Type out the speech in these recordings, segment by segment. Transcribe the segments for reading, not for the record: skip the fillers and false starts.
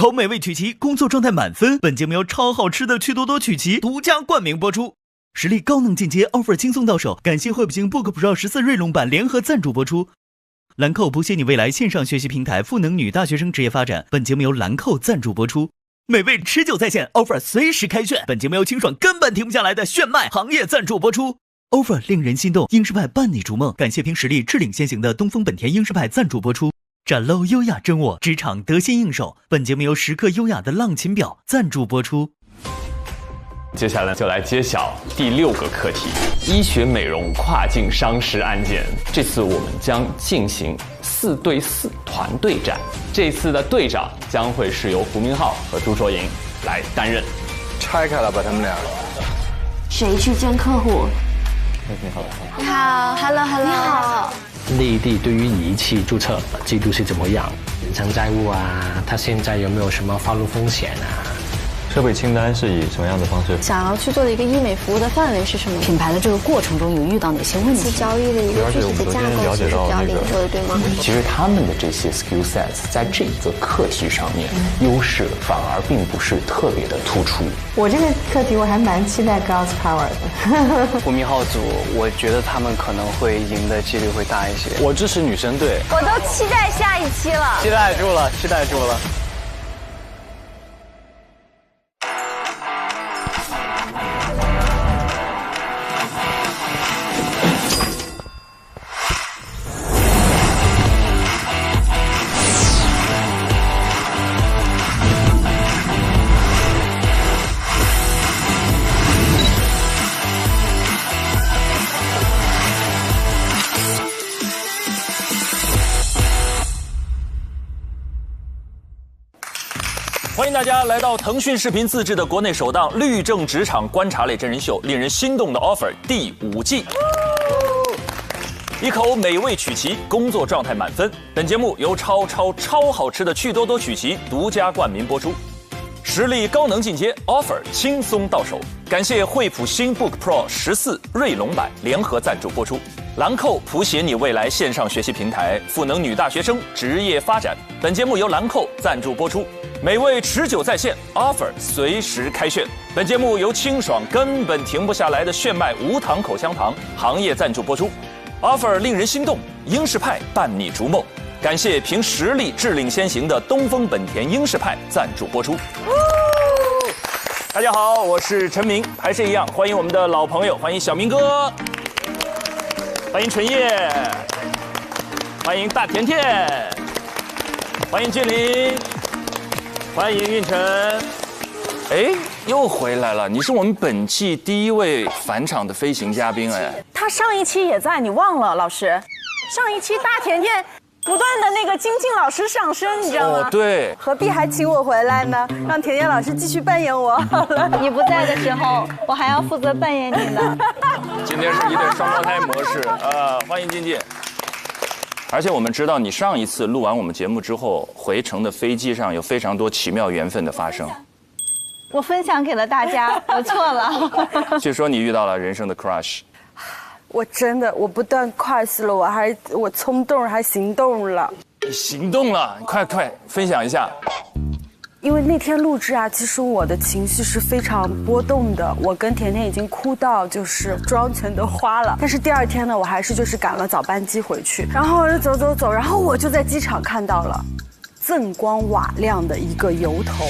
口美味曲奇，工作状态满分。本节目由超好吃的趣多多曲奇独家冠名播出。实力高能进阶 ，offer 轻松到手。感谢惠普星 Book Pro 14锐龙版联合赞助播出。兰蔻谱写你未来线上学习平台，赋能女大学生职业发展。本节目由兰蔻赞助播出。美味持久在线 ，offer 随时开炫。本节目由清爽根本停不下来的炫迈行业赞助播出。offer 令人心动，英诗派伴你逐梦。感谢凭实力智领先行的东风本田英诗派赞助播出。展露优雅真我，职场得心应手。本节目由时刻优雅的浪琴表赞助播出。接下来就来揭晓第6个课题：医学美容跨境伤尸案件。这次我们将进行4对4团队战，这次的队长将会是由胡明浩和朱卓莹来担任。拆开了吧，他们俩。谁去见客户？你好，你好 ，Hello， 你好。内地对于仪器注册制度是怎么样？人身债务啊，他现在有没有什么法律风险啊？设备清单是以什么样的方式？想要去做的一个医美服务的范围是什么？品牌的这个过程中有遇到哪些问题？交易的一个具体的架构是比较灵活的，对吗？其实他们的这些 skill sets 在这个课题上面优势反而并不是特别的突出。我这个课题我还蛮期待 Girls Power 的。胡明浩组，我觉得他们可能会赢的几率会大一些。我支持女生队。我都期待下一期了。期待住了，期待住了。欢迎大家来到腾讯视频自制的国内首档律政职场观察类真人秀《令人心动的 offer》第5季。一口美味曲奇，工作状态满分。本节目由超好吃的趣多多曲奇独家冠名播出。实力高能进阶 ，offer 轻松到手。感谢惠普新 Book Pro 14锐龙版联合赞助播出。兰蔻谱写你未来线上学习平台，赋能女大学生职业发展。本节目由兰蔻赞助播出。美味持久在线 ，offer 随时开炫。本节目由清爽根本停不下来的炫迈无糖口香糖行业赞助播出。offer 令人心动，英式派伴你逐梦。感谢凭实力智领先行的东风本田英式派赞助播出。大家好，我是陈明，还是一样欢迎我们的老朋友，欢迎小明哥，欢迎陈烨，欢迎大甜甜，欢迎俊林，欢迎运晨。哎，又回来了！你是我们本季第1位返场的飞行嘉宾哎。他上一期也在，你忘了老师？上一期大甜甜不断的那个精进老师上升，你知道吗？哦，对。何必还请我回来呢？让甜甜老师继续扮演我好了。你不在的时候，我还要负责扮演你呢。今天是一对双胞胎模式啊，欢迎静静。而且我们知道，你上一次录完我们节目之后，回程的飞机上有非常多奇妙缘分的发生。我分享给了大家，我错了。据说你遇到了人生的 crush。我真的，我不但 crush 了，我冲动还行动了。你行动了，快分享一下。因为那天录制啊，其实我的情绪是非常波动的，我跟甜甜已经哭到就是妆全都花了。但是第2天呢，我还是就是赶了早班机回去，然后走，然后我就在机场看到了锃光瓦亮的一个油头。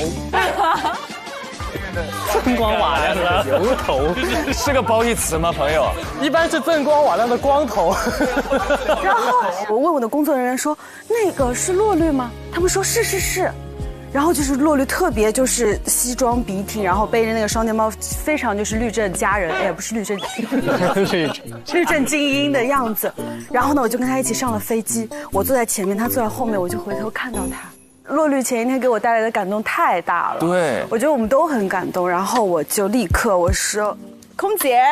锃光瓦亮的油头是个褒义词吗，朋友？一般是锃光瓦亮的光头。然后我问我的工作人员说：“那个是洛绿吗？”他们说是。然后就是洛绿特别就是西装笔挺，然后背着那个双肩包，非常就是律政佳人，哎，不是律政，律政精英的样子。然后呢，我就跟他一起上了飞机，我坐在前面，他坐在后面，我就回头看到他。洛绿前一天给我带来的感动太大了，对，我觉得我们都很感动。然后我就立刻我说空姐，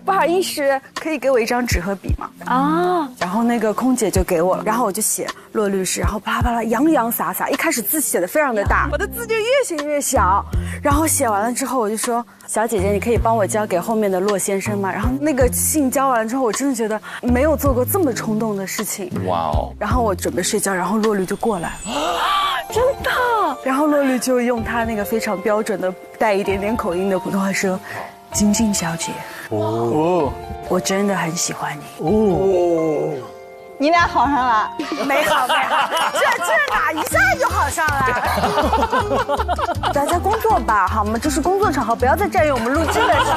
不好意思，可以给我一张纸和笔吗？啊，然后那个空姐就给我了，然后我就写骆律师，然后啪啦啪啦洋洋洒洒，一开始字写的非常的大，我的字就越写越小，然后写完了之后我就说，小姐姐，你可以帮我交给后面的骆先生吗？然后那个信交完了之后，我真的觉得没有做过这么冲动的事情。哇哦！然后我准备睡觉，然后骆律就过来了。真的？然后骆律就用他那个非常标准的带一点点口音的普通话说：“晶晶小姐，我真的很喜欢你。”你俩好上了？没好，这哪一下就好上了？大家工作吧，好吗？这是工作场合，不要再占用我们录制的时间。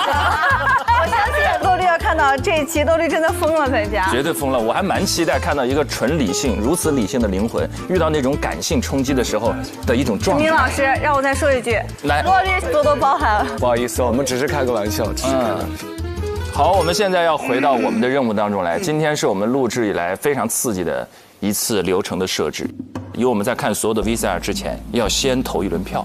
我相信多律要看到这一期，多律真的疯了在家。绝对疯了！我还蛮期待看到一个纯理性、如此理性的灵魂，遇到那种感性冲击的时候的一种状态。明老师，让我再说一句，来，多律多多包涵。不好意思，我们只是开个玩笑，好，我们现在要回到我们的任务当中来。今天是我们录制以来非常刺激的一次流程的设置，因为我们在看所有的 VCR 之前，要先投一轮票。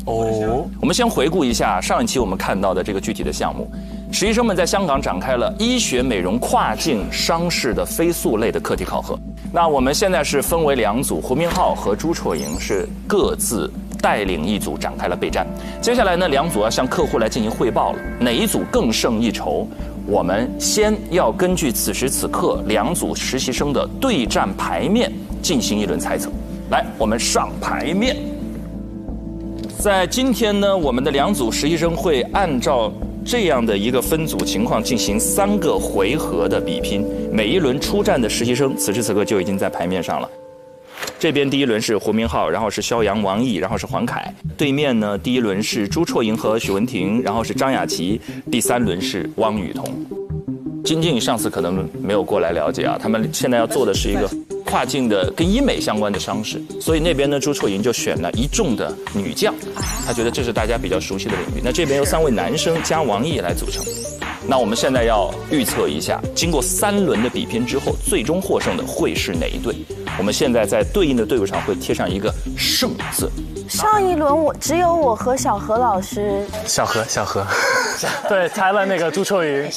我们先回顾一下上一期我们看到的这个具体的项目。实习生们在香港展开了医学美容跨境商事的非诉类的课题考核。那我们现在是分为2组，胡明浩和朱绰莹是各自带领一组展开了备战。接下来呢，2组要向客户来进行汇报了，哪一组更胜一筹？我们先要根据此时此刻2组实习生的对战牌面进行一轮猜测。来，我们上牌面。在今天呢，我们的2组实习生会按照这样的一个分组情况进行3个回合的比拼，每一轮出战的实习生此时此刻就已经在牌面上了。这边第一轮是胡明浩，然后是肖阳、王毅，然后是黄凯。对面呢，第一轮是朱绰莹和许文婷，然后是张雅琪，第3轮是汪雨桐。金靖上次可能没有过来了解啊，他们现在要做的是一个跨境的跟医美相关的商事，所以那边呢，朱绰莹就选了一众的女将，他觉得这是大家比较熟悉的领域。那这边由3位男生加王毅来组成。那我们现在要预测一下，经过3轮的比拼之后，最终获胜的会是哪一队？我们现在在对应的队伍上会贴上一个胜字。上一轮只有我和小何老师。小何，对，猜了那个朱绰莹。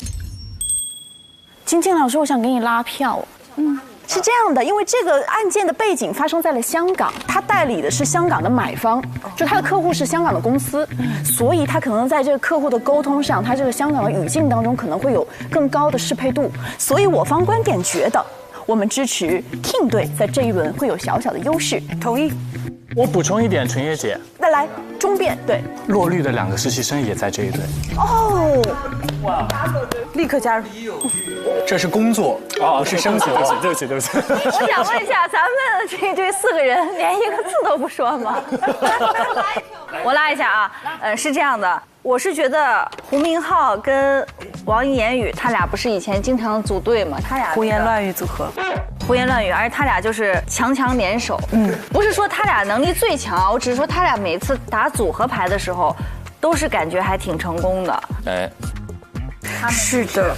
晶晶老师，我想给你拉票。是这样的，因为这个案件的背景发生在了香港，他代理的是香港的买方，就他的客户是香港的公司，所以他可能在这个客户的沟通上，他这个香港的语境当中可能会有更高的适配度，所以我方观点觉得，我们支持 King 队在这一轮会有小小的优势。同意。我补充一点，纯叶姐。再来，中辩对。洛律的2个实习生也在这一队。哦，哇，立刻加入。这是工作不是升级。对不起。我想问一下，咱们这一队4个人连一个字都不说吗？我拉一下啊，是这样的，我是觉得胡明浩跟王言宇他俩不是以前经常组队吗？他俩胡言乱语组合。胡言乱语，而他俩就是强联手。不是说他俩能力最强，我只是说他俩每次打组合牌的时候，都是感觉还挺成功的。是的。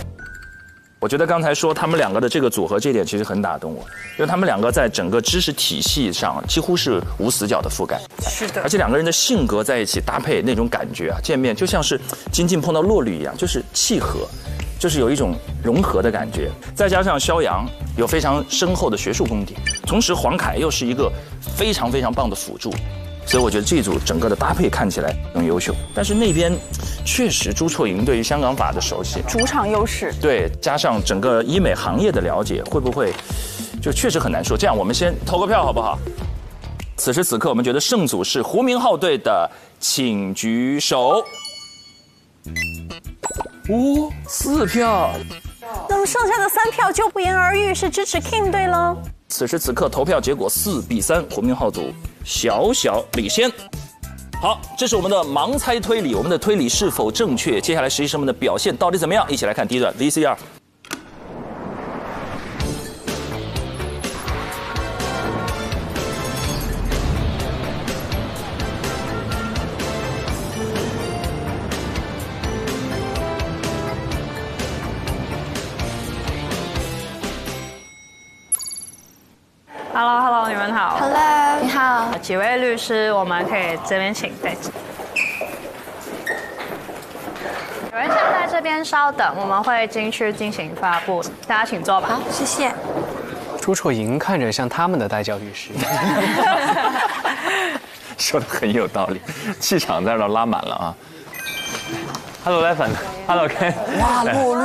我觉得刚才说他们2个的这个组合，这点其实很打动我，因为他们2个在整个知识体系上几乎是无死角的覆盖。是的。而且2个人的性格在一起搭配那种感觉啊，见面就像是金靖碰到洛律一样，就是契合。就是有一种融合的感觉，再加上肖阳有非常深厚的学术功底，同时黄凯又是一个非常棒的辅助，所以我觉得这组整个的搭配看起来很优秀。但是那边确实朱绰莹对于香港法的熟悉，主场优势，对，加上整个医美行业的了解，会不会就确实很难说。这样我们先投个票好不好？此时此刻我们觉得胜组是胡明浩队的，请举手。4票，那么剩下的3票就不言而喻是支持 King 队了。此时此刻投票结果4比3，胡明浩组小领先。好，这是我们的盲猜推理，我们的推理是否正确？接下来实习生们的表现到底怎么样？一起来看第一段 VCR。Hello， 你们好。Hello， 你好。几位律师，我们可以这边请。对。有人先在这边稍等，我们会进去进行发布，大家请坐吧。好，谢谢。朱绰莹看着像他们的代教律师。说的很有道理，气场在这拉满了啊。Hello， 来粉 ，Hello Ken。哇，洛绿，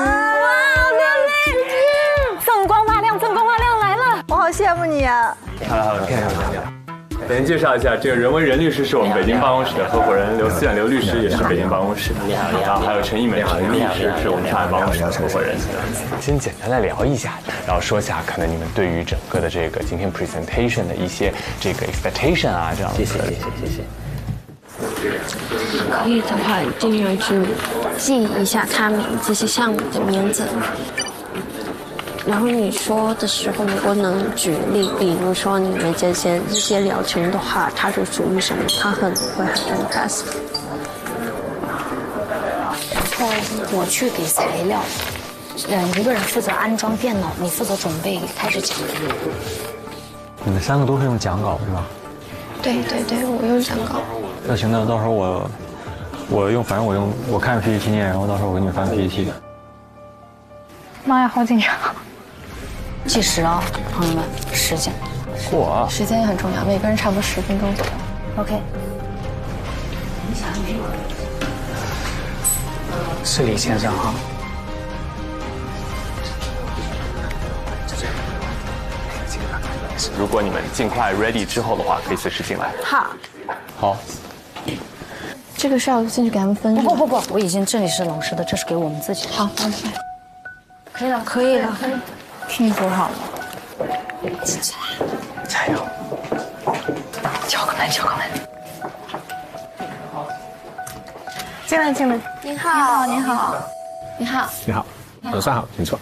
锃光发亮，锃光发亮来了，我好羡慕你啊。Hello， Ken。给您介绍一下，这个任文仁律师是我们北京办公室的合伙人，刘思远刘律师也是北京办公室的。你好，你好。还有陈一美陈律师是我们上海办公室的合伙人。先简单的聊一下，然后说一下可能你们对于整个的这个今天 presentation 的一些这个 expectation 啊，这样子。谢谢。可以的话，尽量去记一下他们这些项目的名字。然后你说的时候，如果能举例，比如说你们这些疗程的话，它是属于什么？他会很 impress。然后我去给材料，一个人负责安装电脑，你负责准备开始讲。你们3个都是用讲稿是吧？对，我用讲稿。那行，那到时候我用，反正我看 PPT 念，然后到时候我给你们翻 PPT 的。妈呀，好紧张！计时啊，朋友们，时间。时间也很重要，每个人差不多10分钟左右。OK。是李先生哈。如果你们尽快 ready 之后的话，可以随时进来。好。这个是要进去给他们分。不，我已经这里是老师的，这是给我们自己的。好，可以了。拼图好了，进去啦，加油！敲个门。进来。您好，早上好，请坐。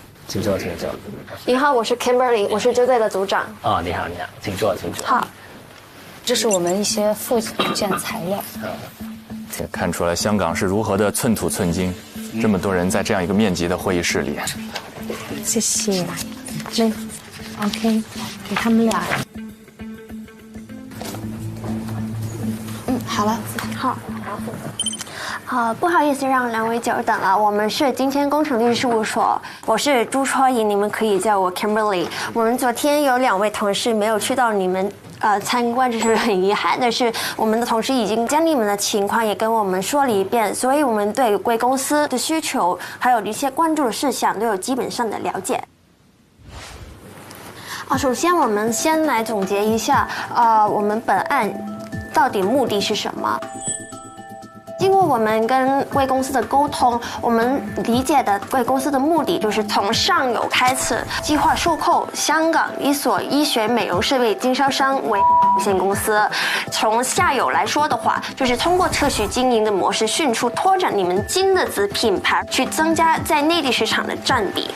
你好，我是 Kimberly， 我是这队的组长。哦，你好，请坐。好，这是我们一些附件材料。也看出来香港是如何的寸土寸金，这么多人在这样一个面积的会议室里。谢谢。OK， 给他们俩。好了，不好意思让2位久等了，我们是今天工程律师事务所，我是朱绰莹，你们可以叫我 Kimberly。我们昨天有2位同事没有去到你们参观，这是很遗憾的是，我们的同事已经将你们的情况也跟我们说了一遍，所以我们对贵公司的需求还有一些关注的事项都有基本上的了解。首先我们先来总结一下，我们本案到底目的是什么？经过我们跟贵公司的沟通，我们理解的贵公司的目的就是从上游开始计划收购香港一所医学美容设备经销商为有限公司，从下游来说的话，就是通过特许经营的模式迅速拓展你们金的子品牌，去增加在内地市场的占比。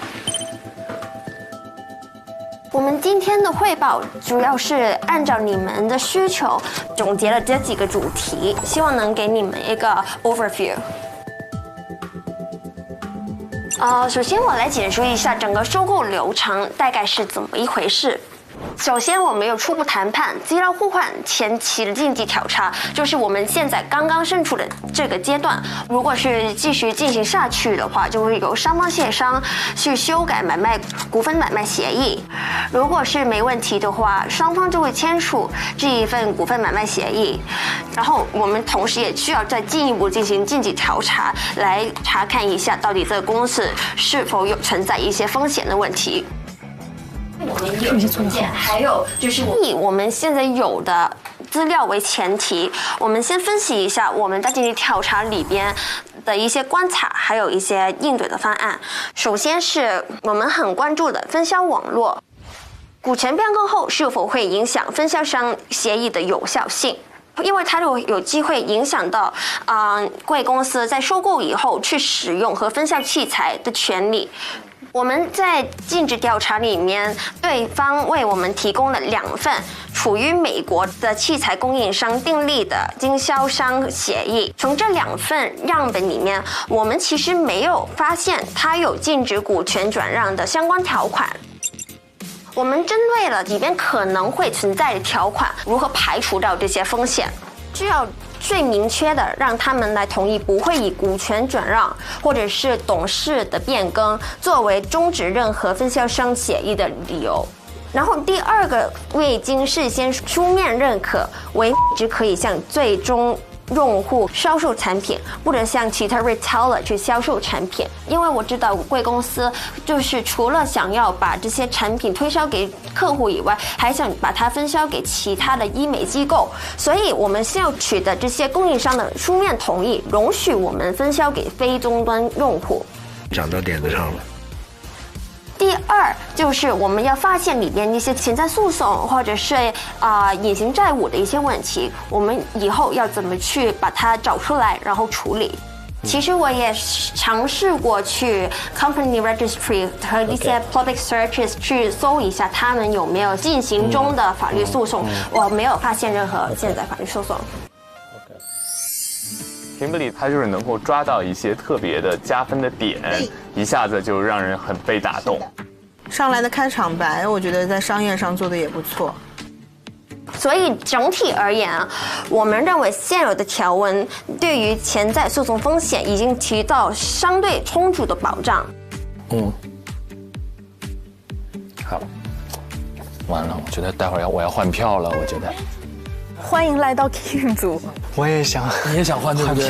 我们今天的汇报主要是按照你们的需求总结了这几个主题，希望能给你们一个 overview。首先我来简述一下整个收购流程大概是怎么一回事。首先，我们有初步谈判、资料互换、前期的经济调查，就是我们现在刚刚身处的这个阶段。如果是继续进行下去的话，就会由双方协商去修改股份买卖协议。如果是没问题的话，双方就会签署这一份股份买卖协议。然后我们同时也需要再进一步进行经济调查，来查看一下到底这个公司是否有存在一些风险的问题。我们有意见，还有就是以我们现在有的资料为前提，我们先分析一下我们在经济调查里边的一些观察，还有一些应对的方案。首先是我们很关注的分销网络，股权变更后是否会影响分销商协议的有效性？因为它有机会影响到贵公司在收购以后去使用和分销器材的权利。我们在尽职调查里面，对方为我们提供了2份处于美国的器材供应商订立的经销商协议。从这2份样本里面，我们其实没有发现它有禁止股权转让的相关条款。我们针对了里边可能会存在的条款，如何排除掉这些风险。需要最明确的让他们来同意不会以股权转让或者是董事的变更作为终止任何分销商协议的理由。然后第二个，未经事先书面认可为只可以向最终用户销售产品，或者向其他 retailer 去销售产品。因为我知道贵公司就是除了想要把这些产品推销给客户以外，还想把它分销给其他的医美机构，所以我们需要取得这些供应商的书面同意，容许我们分销给非终端用户。讲到点子上了。第二就是我们要发现里边一些潜在诉讼或者是隐形债务的一些问题，我们以后要怎么去把它找出来，然后处理。其实我也尝试过去 company registry 和一些 public searches 去搜一下他们有没有进行中的法律诉讼，我没有发现任何现在法律诉讼。Kimberly 她就是能够抓到一些特别的加分的点，一下子就让人很被打动。上来的开场白，我觉得在商业上做的也不错。所以整体而言，我们认为现有的条文对于潜在诉讼风险已经提到相对充足的保障。好，完了，我觉得待会儿我要换票了，我觉得。欢迎来到 Kim 组。我也想，你也想换对不对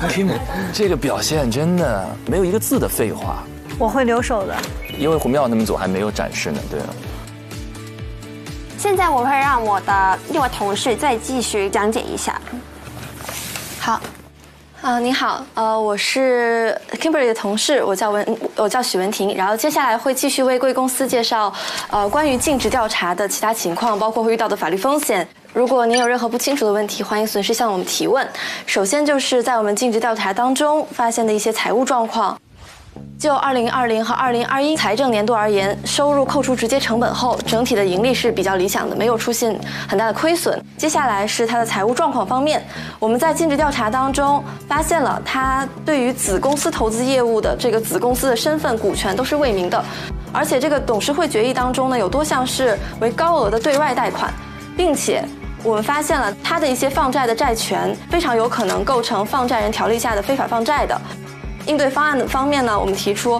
？Kim 这个表现真的没有一个字的废话。我会留守的，因为胡妙他们组还没有展示呢，对啊。现在我会让我的另外同事再继续讲解一下。好，你好，我是 Kimberly 的同事，我叫许文婷，然后接下来会继续为贵公司介绍关于尽职调查的其他情况，包括会遇到的法律风险。如果您有任何不清楚的问题，欢迎随时向我们提问。首先就是在我们尽职调查当中发现的一些财务状况。就2020和2021财政年度而言，收入扣除直接成本后，整体的盈利是比较理想的，没有出现很大的亏损。接下来是它的财务状况方面，我们在尽职调查当中发现了它对于子公司投资业务的这个子公司的身份、股权都是未明的，而且这个董事会决议当中呢，有多项是为高额的对外贷款，并且我们发现了它的一些放债的债权非常有可能构成放债人条例下的非法放债的。应对方案的方面呢，我们提出，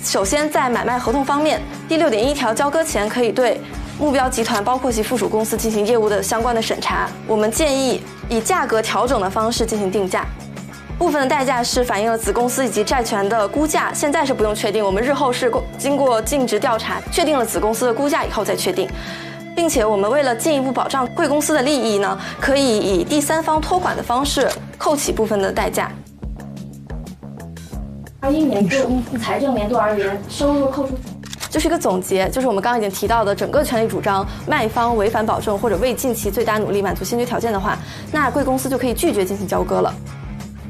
首先在买卖合同方面，第6.1条交割前可以对目标集团包括其附属公司进行业务的相关的审查。我们建议以价格调整的方式进行定价。部分的代价是反映了子公司以及债权的估价，现在是不用确定，我们日后是经过尽职调查确定了子公司的估价以后再确定。并且我们为了进一步保障贵公司的利益呢，可以以第三方托管的方式扣起部分的代价。21年度财政年度而言，收入扣除就是一个总结，就是我们刚刚已经提到的整个权利主张，卖方违反保证或者未尽其最大努力满足先决条件的话，那贵公司就可以拒绝进行交割了。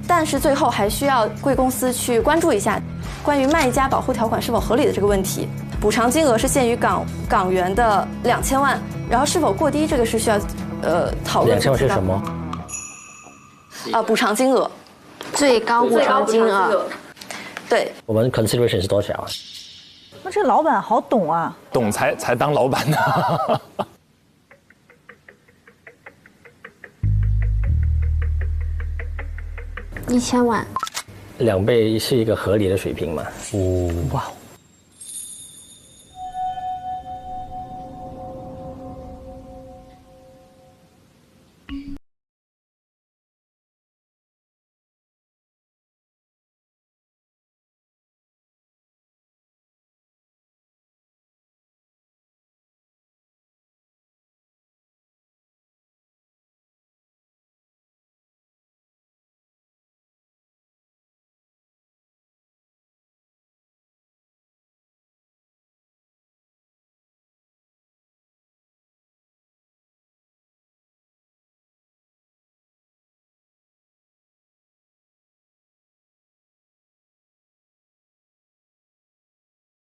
但是最后还需要贵公司去关注一下关于卖家保护条款是否合理的这个问题。补偿金额是限于港元的2000万，然后是否过低，这个是需要讨论。2000万是什么？补偿金额，最高补偿金额。对，我们 consideration 是多少啊？那这老板好懂啊，懂才当老板呢。1000万，2倍是一个合理的水平嘛？哇。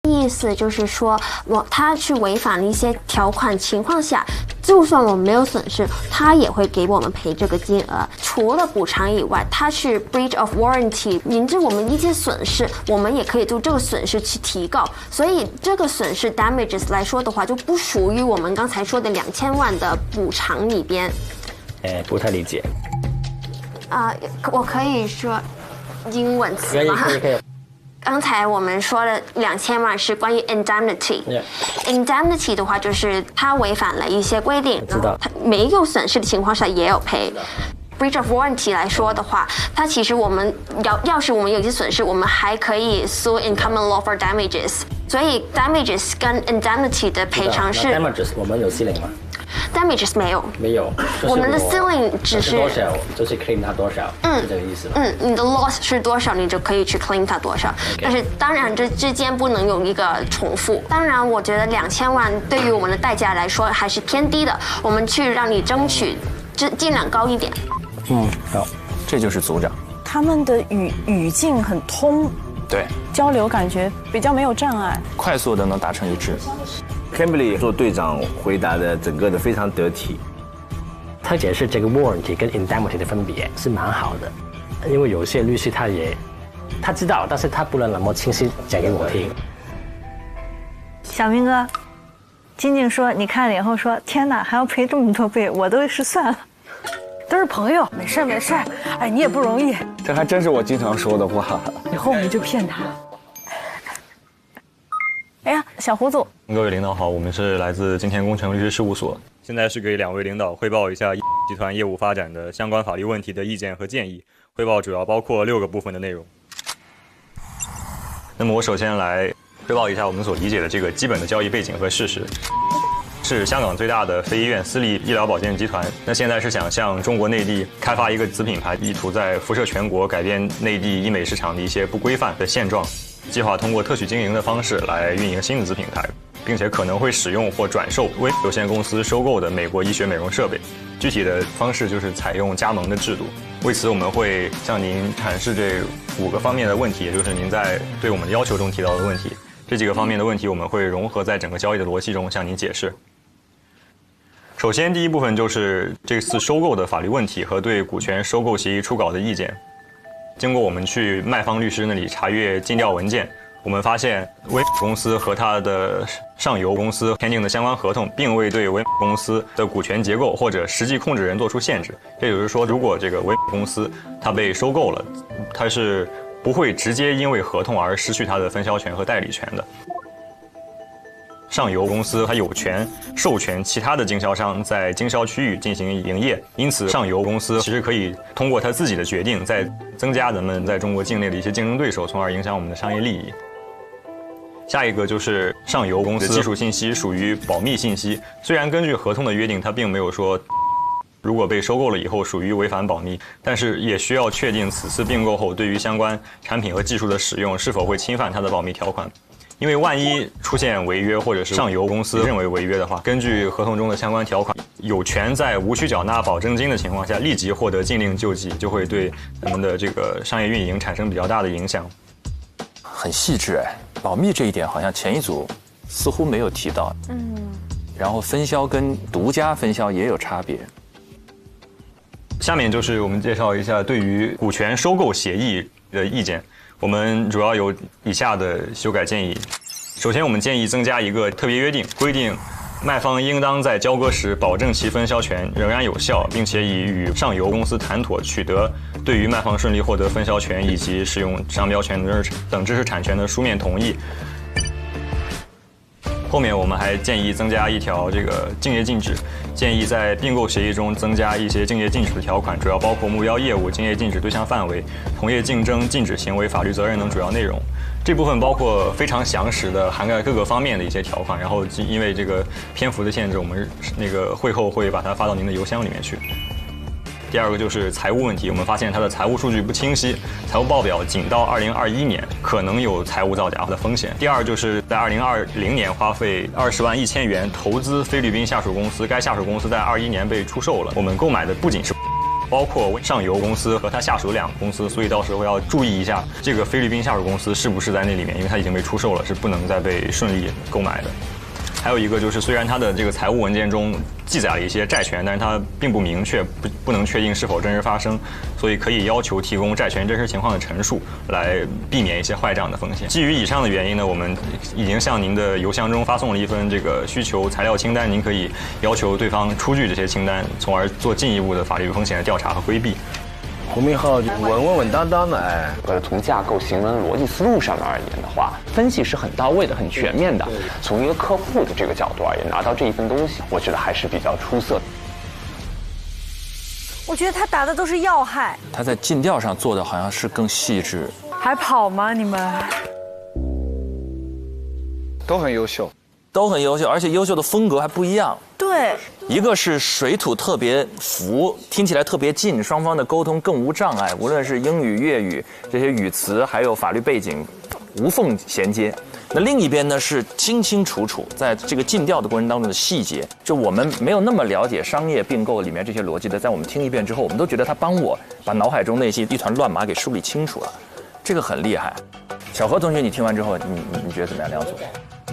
意思就是说，他去违反了一些条款情况下，就算我们没有损失，他也会给我们赔这个金额。除了补偿以外，他是 breach of warranty， 引致我们一些损失，我们也可以就这个损失去提告。所以这个损失 damages 来说的话，就不属于我们刚才说的2000万的补偿里边。不太理解。我可以说英文词吗？可以。刚才我们说了2000万是关于 indemnity。indemnity 的话，就是它违反了一些规定，知道。它没有损失的情况下也有赔。breach of warranty 来说的话，它其实我们要是我们有一些损失，我们还可以 sue in common law for damages。所以 damages 跟 indemnity 的赔偿是 damages 我们有 ceiling 吗？ damages 没有，没有。我们的 ceiling 只是多少，就是 claim 它多少，是这个意思吗？你的 loss 是多少，你就可以去 claim 它多少。但是当然这之间不能有一个重复。当然，我觉得2000万对于我们的代价来说还是偏低的，我们去让你争取尽量高一点。好，这就是组长。他们的语境很通，对，交流感觉比较没有障碍，快速的能达成一致。Kimberly 做队长回答的整个的非常得体。他解释这个 warranty 跟 indemnity 的分别是蛮好的，因为有些律师他知道，但是他不能那么清晰讲给我听。小明哥，晶晶说你看了以后说天哪，还要赔这么多倍，我都是算了。都是朋友，没事没事。哎，你也不容易。这还真是我经常说的话。以后我们就骗他。哎呀，小胡总，各位领导好，我们是来自金田工程律师事务所，现在是给2位领导汇报一下集团业务发展的相关法律问题的意见和建议。汇报主要包括6个部分的内容。那么我首先来汇报一下我们所理解的这个基本的交易背景和事实。是香港最大的非医院私立医疗保健集团，那现在是想向中国内地开发一个子品牌，意图在辐射全国，改变内地医美市场的一些不规范的现状，计划通过特许经营的方式来运营新的子品牌，并且可能会使用或转售微有限公司收购的美国医学美容设备。具体的方式就是采用加盟的制度。为此，我们会向您阐释这5个方面的问题，也就是您在对我们的要求中提到的问题。这几个方面的问题，我们会融合在整个交易的逻辑中向您解释。首先，第一部分就是这次收购的法律问题和对股权收购协议初稿的意见。经过我们去卖方律师那里查阅尽调文件，我们发现微公司和它的上游公司签订的相关合同，并未对微公司的股权结构或者实际控制人做出限制。这也就是说，如果这个微公司它被收购了，它是不会直接因为合同而失去它的分销权和代理权的。上游公司它有权授权其他的经销商在经销区域进行营业，因此上游公司其实可以通过它自己的决定，再增加咱们在中国境内的一些竞争对手，从而影响我们的商业利益。下一个就是上游公司的技术信息属于保密信息，虽然根据合同的约定，它并没有说如果被收购了以后属于违反保密，但是也需要确定此次并购后对于相关产品和技术的使用是否会侵犯它的保密条款。因为万一出现违约，或者是上游公司认为违约的话，根据合同中的相关条款，有权在无需缴纳保证金的情况下立即获得禁令救济，就会对咱们的这个商业运营产生比较大的影响。很细致哎，保密这一点好像前一组似乎没有提到。然后分销跟独家分销也有差别。下面就是我们介绍一下对于股权收购协议的意见。我们主要有以下的修改建议。首先，我们建议增加一个特别约定，规定卖方应当在交割时保证其分销权仍然有效，并且已与上游公司谈妥取得对于卖方顺利获得分销权以及使用商标权等知识产权的书面同意。后面我们还建议增加一条这个竞业禁止，建议在并购协议中增加一些竞业禁止的条款，主要包括目标业务、竞业禁止对象范围、同业竞争禁止行为、法律责任等主要内容。这部分包括非常详实的涵盖各个方面的一些条款，然后因为这个篇幅的限制，我们那个会后会把它发到您的邮箱里面去。第二个就是财务问题，我们发现它的财务数据不清晰，财务报表仅到2021年，可能有财务造假的风险。第二就是在2020年花费20万1千元投资菲律宾下属公司，该下属公司在21年被出售了。我们购买的不仅是包括上游公司和它下属的2个公司，所以到时候要注意一下这个菲律宾下属公司是不是在那里面，因为它已经被出售了，是不能再被顺利购买的。还有一个就是，虽然它的这个财务文件中记载了一些债权，但是它并不明确，不能确定是否真实发生，所以可以要求提供债权真实情况的陈述，来避免一些坏账的风险。基于以上的原因呢，我们已经向您的邮箱中发送了一份这个需求材料清单，您可以要求对方出具这些清单，从而做进一步的法律风险的调查和规避。胡明昊稳当当的，哎，从架构、行文、逻辑思路上面而言的话，分析是很到位的、很全面的。从一个客户的这个角度而言，拿到这一份东西，我觉得还是比较出色的。我觉得他答的都是要害，他在进调上做的好像是更细致。还跑吗？你们都很优秀，都很优秀，而且优秀的风格还不一样。对，一个是水土特别服，听起来特别近，双方的沟通更无障碍，无论是英语、粤语这些语词，还有法律背景，无缝衔接。那另一边呢是清清楚楚，在这个进调的过程当中的细节，就我们没有那么了解商业并购里面这些逻辑的，在我们听一遍之后，我们都觉得他帮我把脑海中那些一团乱麻给梳理清楚了，这个很厉害。小何同学，你听完之后，你觉得怎么样？梁组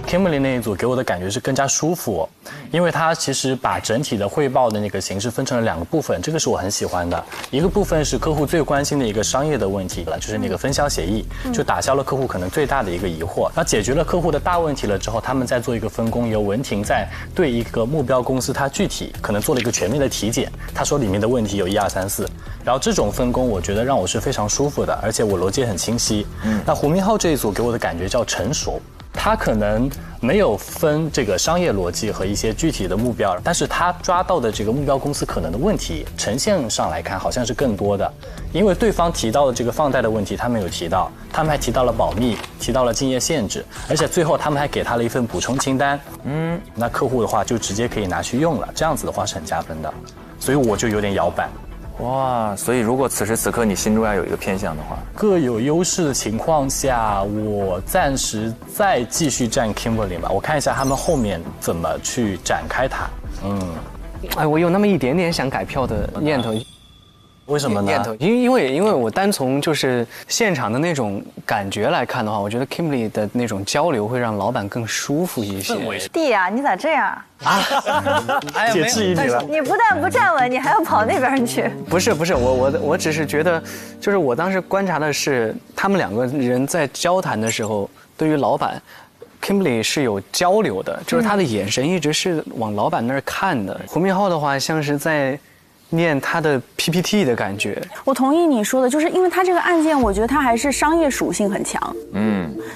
Kimberly 那一组给我的感觉是更加舒服，因为它其实把整体的汇报的那个形式分成了2个部分，这个是我很喜欢的。一个部分是客户最关心的一个商业的问题了，就是那个分销协议，就打消了客户可能最大的一个疑惑。那解决了客户的大问题了之后，他们再做一个分工，由文婷在对一个目标公司，它具体可能做了一个全面的体检，他说里面的问题有1、2、3、4，然后这种分工我觉得让我是非常舒服的，而且我逻辑很清晰。那胡明昊这一组给我的感觉叫成熟。他可能没有分这个商业逻辑和一些具体的目标，但是他抓到的这个目标公司可能的问题呈现上来看好像是更多的，因为对方提到的这个放贷的问题他们有提到，他们还提到了保密，提到了竞业限制，而且最后他们还给他了一份补充清单，那客户的话就直接可以拿去用了，这样子的话是很加分的，所以我就有点摇摆。哇，所以如果此时此刻你心中要有一个偏向的话，各有优势的情况下，我暂时再继续站 Kimberly 吧。我看一下他们后面怎么去展开它。哎，我有那么一点点想改票的念头。为什么呢？因为我单从就是现场的那种感觉来看的话，我觉得 Kimberly 的那种交流会让老板更舒服一些。弟呀，你咋这样啊？姐质疑你了。你不但不站稳，你还要跑那边去。不是，我只是觉得，就是我当时观察的是，他们2个人在交谈的时候，对于老板。Kimberly 是有交流的，就是他的眼神一直是往老板那儿看的。胡明昊的话像是在念他的 PPT 的感觉。我同意你说的，就是因为他这个案件，我觉得他还是商业属性很强。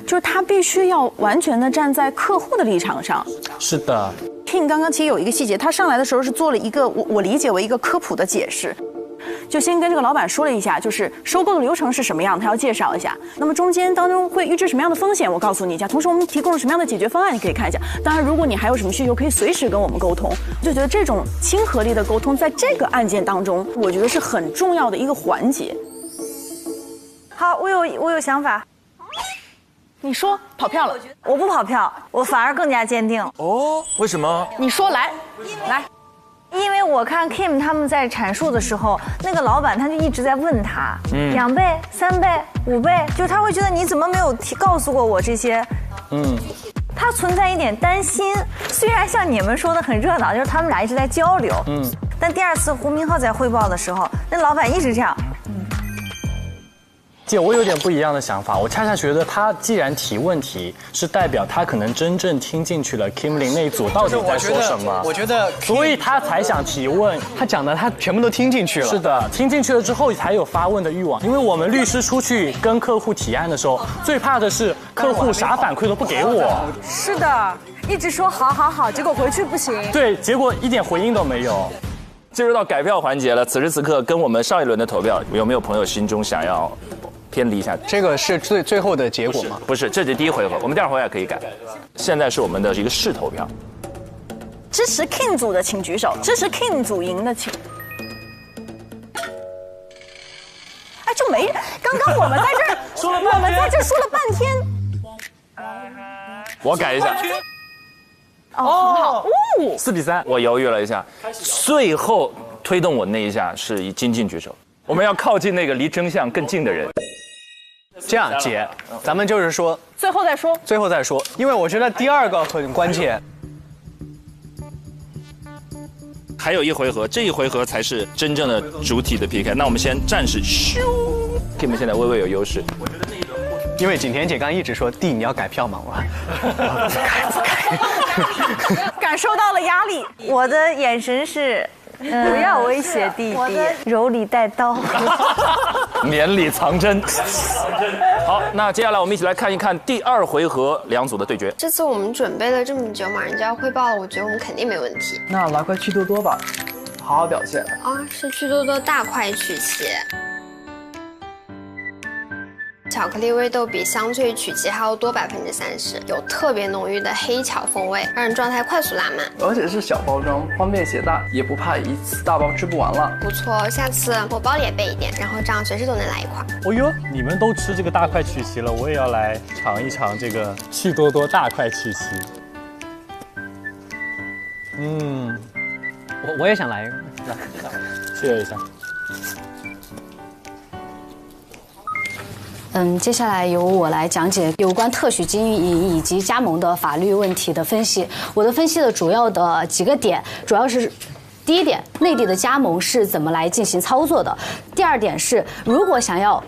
就是他必须要完全的站在客户的立场上。是的。King 刚刚其实有一个细节，他上来的时候是做了一个我理解为一个科普的解释。就先跟这个老板说了一下，就是收购的流程是什么样，他要介绍一下。那么中间当中会预知什么样的风险，我告诉你一下。同时我们提供了什么样的解决方案，你可以看一下。当然，如果你还有什么需求，可以随时跟我们沟通。我就觉得这种亲和力的沟通，在这个案件当中，我觉得是很重要的一个环节。好，我有想法。你说跑票了？我不跑票，我反而更加坚定。哦，为什么？你说来。因为我看 Kim 他们在阐述的时候，那个老板他就一直在问他，2倍、3倍、5倍，就他会觉得你怎么没有告诉过我这些，他存在一点担心。虽然像你们说的很热闹，就是他们俩一直在交流，但第2次胡明昊在汇报的时候，那老板一直这样。姐，我有点不一样的想法。我恰恰觉得他既然提问题，是代表他可能真正听进去了 Kimberly 那一组到底在说什么。我觉得，所以他才想提问。他讲的他全部都听进去了。是的，听进去了之后才有发问的欲望。因为我们律师出去跟客户提案的时候，最怕的是客户啥反馈都不给我。是的，一直说好，结果回去不行。对，结果一点回应都没有。进入到改票环节了，此时此刻跟我们上一轮的投票，有没有朋友心中想要偏离一下？这个是最后的结果吗？不是，这是第1回合，我们第2回合可以改。现在是我们的一个试投票。支持 King 组的请举手，支持 King 组赢的请。哎，就没人。刚刚我们在这儿说了半天。我改一下。好，4比3。我犹豫了一下，最后推动我那一下是金靖举手。我们要靠近那个离真相更近的人。这样，姐，咱们就是说，最后再说，因为我觉得第2个很关键。还有1回合，这1回合才是真正的主体的 PK。那我们先暂时咻 ，Kim 现在微微有优势。我觉得那一轮，因为景甜姐刚一直说弟你要改票嘛，不改。感受到了压力，我的眼神是不要威胁弟弟，柔里带刀，绵里藏针。好，那接下来我们一起来看一看第2回合两组的对决。这次我们准备了这么久，马上就要汇报了，我觉得我们肯定没问题。那来块趣多多吧，好好表现啊！是趣多多大块曲奇。巧克力味豆比香脆曲奇还要多30%，有特别浓郁的黑巧风味，让人状态快速拉满。而且是小包装，方便携带，也不怕一次大包吃不完了。不错，下次我包里也备一点，然后这样随时都能来一块。哦呦，你们都吃这个大块曲奇了，我也要来尝一尝这个趣多多大块曲奇。我也想来一个，来谢一下。接下来由我来讲解有关特许经营以及加盟的法律问题的分析。我的分析的主要的几个点，主要是第一点，内地的加盟是怎么来进行操作的；第二点是，如果想要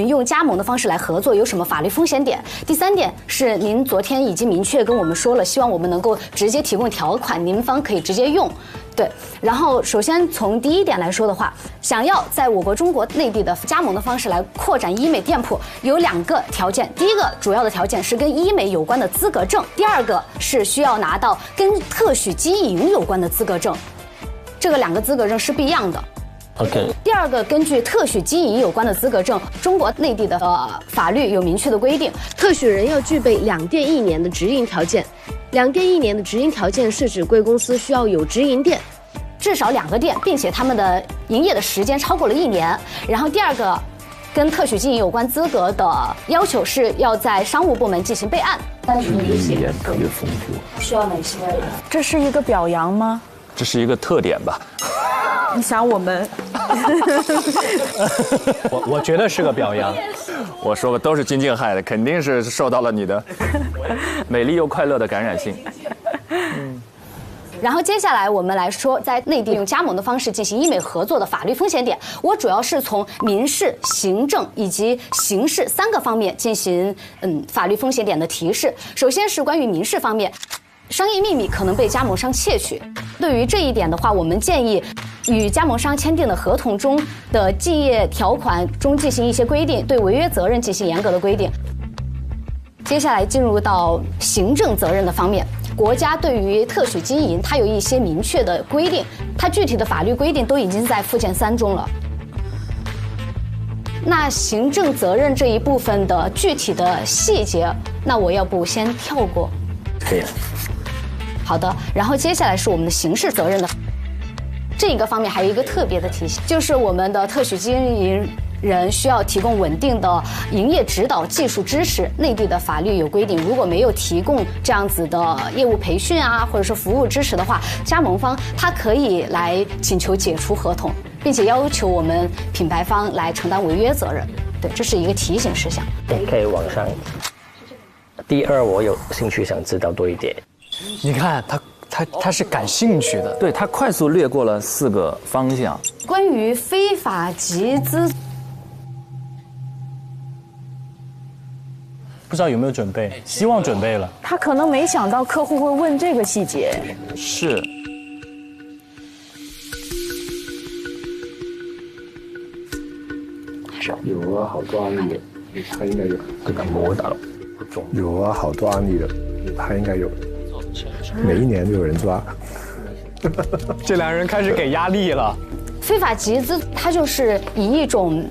用加盟的方式来合作有什么法律风险点；第三点是您昨天已经明确跟我们说了，希望我们能够直接提供条款，您方可以直接用。对，然后首先从第一点来说的话，想要在我国中国内地的加盟的方式来扩展医美店铺，有2个条件。第一个主要的条件是跟医美有关的资格证，第二个是需要拿到跟特许经营有关的资格证，这个2个资格证是不一样的。OK。第二个，根据特许经营有关的资格证，中国内地的法律有明确的规定，特许人要具备2店1年的直营条件。2店1年的直营条件是指贵公司需要有直营店，至少2个店，并且他们的营业的时间超过了1年。然后第二个，跟特许经营有关资格的要求是要在商务部门进行备案。语言特别丰富，需要哪些？这是一个表扬吗？这是一个特点吧？你想我们？我觉得是个表扬。我说吧，都是金靖害的，肯定是受到了你的美丽又快乐的感染性。然后接下来我们来说，在内地用加盟的方式进行医美合作的法律风险点。我主要是从民事、行政以及刑事3个方面进行法律风险点的提示。首先是关于民事方面，商业秘密可能被加盟商窃取。对于这一点的话，我们建议与加盟商签订的合同中的竞业条款中进行一些规定，对违约责任进行严格的规定。接下来进入到行政责任的方面，国家对于特许经营它有一些明确的规定，它具体的法律规定都已经在附件3中了。那行政责任这一部分的具体的细节，那我要不先跳过？可以。好的，然后接下来是我们的刑事责任的这个方面，还有一个特别的提醒，就是我们的特许经营人需要提供稳定的营业指导技术支持。内地的法律有规定，如果没有提供这样子的业务培训啊，或者是服务支持的话，加盟方他可以来请求解除合同，并且要求我们品牌方来承担违约责任。对，这是一个提醒事项。可以往上。第2，我有兴趣想知道多一点。你看他是感兴趣的，对，他快速略过了4个方向。关于非法集资，不知道有没有准备，希望准备了。他可能没想到客户会问这个细节。是。有啊，好多案例的，他应该有。这个摸到不中。有啊，好多案例的，他应该有。每一年都有人抓。这2人开始给压力了。非法集资，它就是以一种，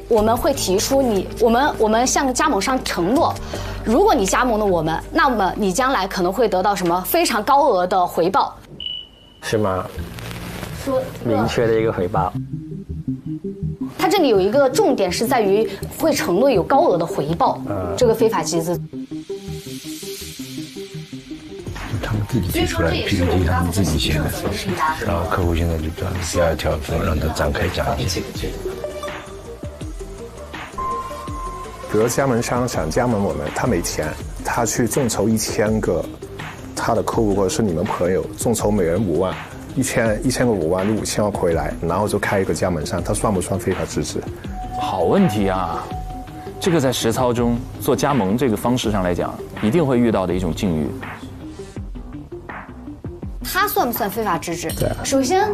我们会提出我们向加盟商承诺，如果你加盟了我们，那么你将来可能会得到什么非常高额的回报。是吗？明确的一个回报。它这里有一个重点是在于会承诺有高额的回报，这个非法集资。他们自己提出来的 PPT， 他们自己写的，然后客户现在就转第2条说让他展开讲解。比如加盟商想加盟我们，他没钱，他去众筹1000个他的客户或者是你们朋友，众筹每人5万，1000个5万就5000万回来，然后就开一个加盟商，他算不算非法集资？好问题啊！这个在实操中做加盟这个方式上来讲，一定会遇到的一种境遇。它算不算非法资质？对。首先，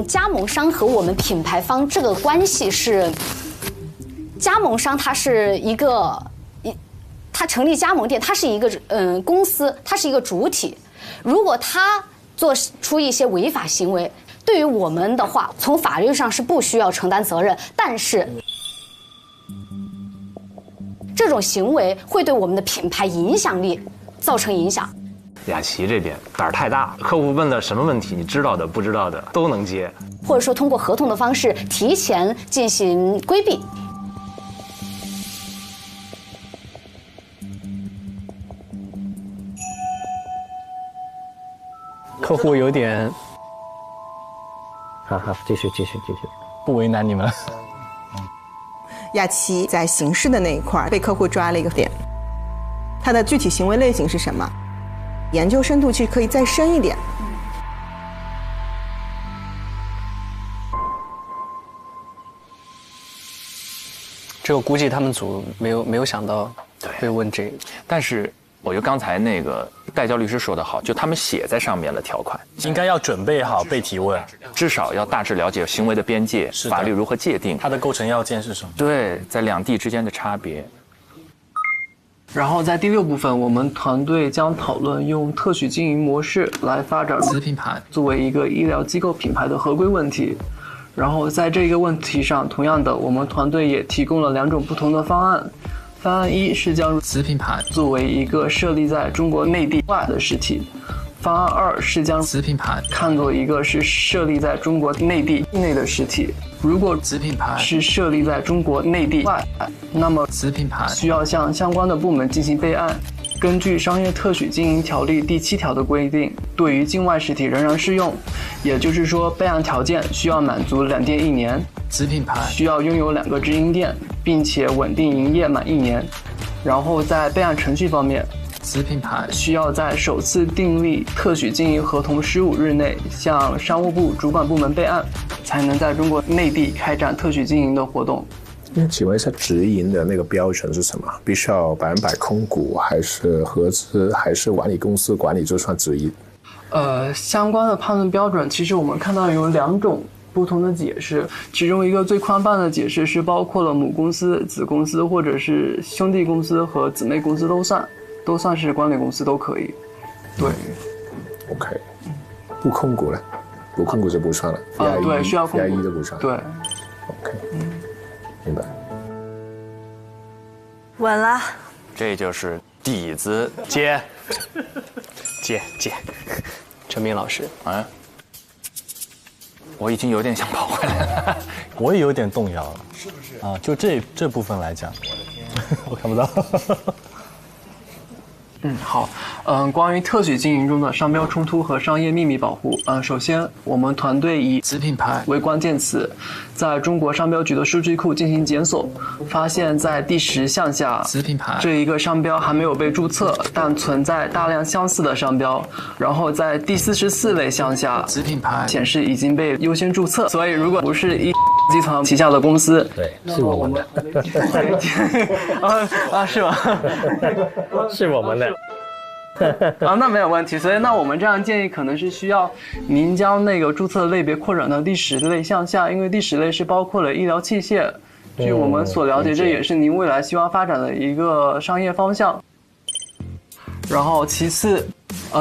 加盟商和我们品牌方这个关系是，加盟商它是一个它成立加盟店，它是一个公司，它是一个主体。如果它做出一些违法行为，对于我们的话，从法律上是不需要承担责任，但是这种行为会对我们的品牌影响力造成影响。雅琪这边胆儿太大，客户问的什么问题，你知道的不知道的都能接，或者说通过合同的方式提前进行规避。客户有点，好，继续，不为难你们了。雅琪在刑事的那一块被客户抓了一个点，他的具体行为类型是什么？研究深度其实可以再深一点。这个估计他们组没有想到会问这个，但是我觉得刚才那个代教律师说的好，就他们写在上面了条款，应该要准备好被提问，至少要大致了解行为的边界，法律如何界定，它的构成要件是什么？对，在两地之间的差别。然后在第6部分，我们团队将讨论用特许经营模式来发展子品牌作为一个医疗机构品牌的合规问题。然后在这个问题上，同样的，我们团队也提供了2种不同的方案。方案1是将子品牌作为一个设立在中国内地外的实体。方案2是将子品牌看作一个是设立在中国内地内的实体。如果子品牌是设立在中国内地外，那么子品牌需要向相关的部门进行备案。根据《商业特许经营条例》第7条的规定，对于境外实体仍然适用。也就是说，备案条件需要满足2店1年，子品牌需要拥有2个直营店，并且稳定营业满1年。然后在备案程序方面，子品牌需要在首次订立特许经营合同15日内向商务部主管部门备案，才能在中国内地开展特许经营的活动。请问一下，直营的那个标准是什么？必须要100%控股，还是合资，还是管理公司管理就算直营？相关的判断标准，其实我们看到有2种不同的解释，其中一个最宽泛的解释是包括了母公司、子公司或者是兄弟公司和姊妹公司都算是管理公司都可以。对。OK， 不控股了，不控股就不算了。对，需要控股。1都不算。对。OK， 明白。稳了。这就是底子。接。陈明老师，我已经有点想跑回来了，我也有点动摇了，是不是？啊，就这部分来讲，我看不到。好，关于特许经营中的商标冲突和商业秘密保护，首先我们团队以子品牌为关键词，在中国商标局的数据库进行检索，发现在第10项下，子品牌这一个商标还没有被注册，但存在大量相似的商标。然后在第44类项下，子品牌显示已经被优先注册，所以如果不是一集团旗下的公司，对，是我们的。是吗？是我们的。那没有问题。所以那我们这样建议可能是需要您将那个注册类别扩展到第10类项下，因为第10类是包括了医疗器械。据我们所了解，这也是您未来希望发展的一个商业方向。然后其次，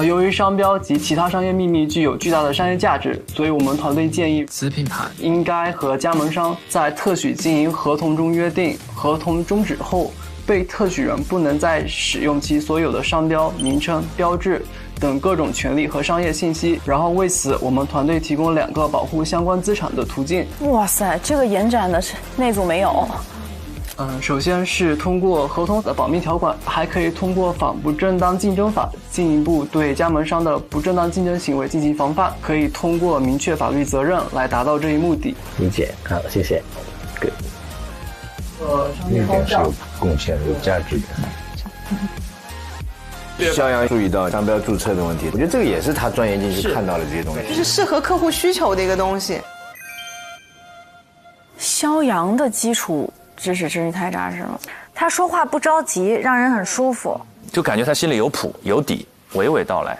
由于商标及其他商业秘密具有巨大的商业价值，所以我们团队建议子品牌应该和加盟商在特许经营合同中约定，合同终止后，被特许人不能再使用其所有的商标、名称、标志等各种权利和商业信息。然后为此，我们团队提供2个保护相关资产的途径。哇塞，这个延展的是那组没有。首先是通过合同的保密条款，还可以通过反不正当竞争法进一步对加盟商的不正当竞争行为进行防范，可以通过明确法律责任来达到这一目的。理解，好，谢谢。Good。那点是有贡献、有价值的。肖阳注意到商标注册的问题，我觉得这个也是他钻研进去看到了这些东西，就是适合客户需求的一个东西。肖阳的基础知识真是太扎实了，他说话不着急，让人很舒服，就感觉他心里有谱有底，娓娓道来。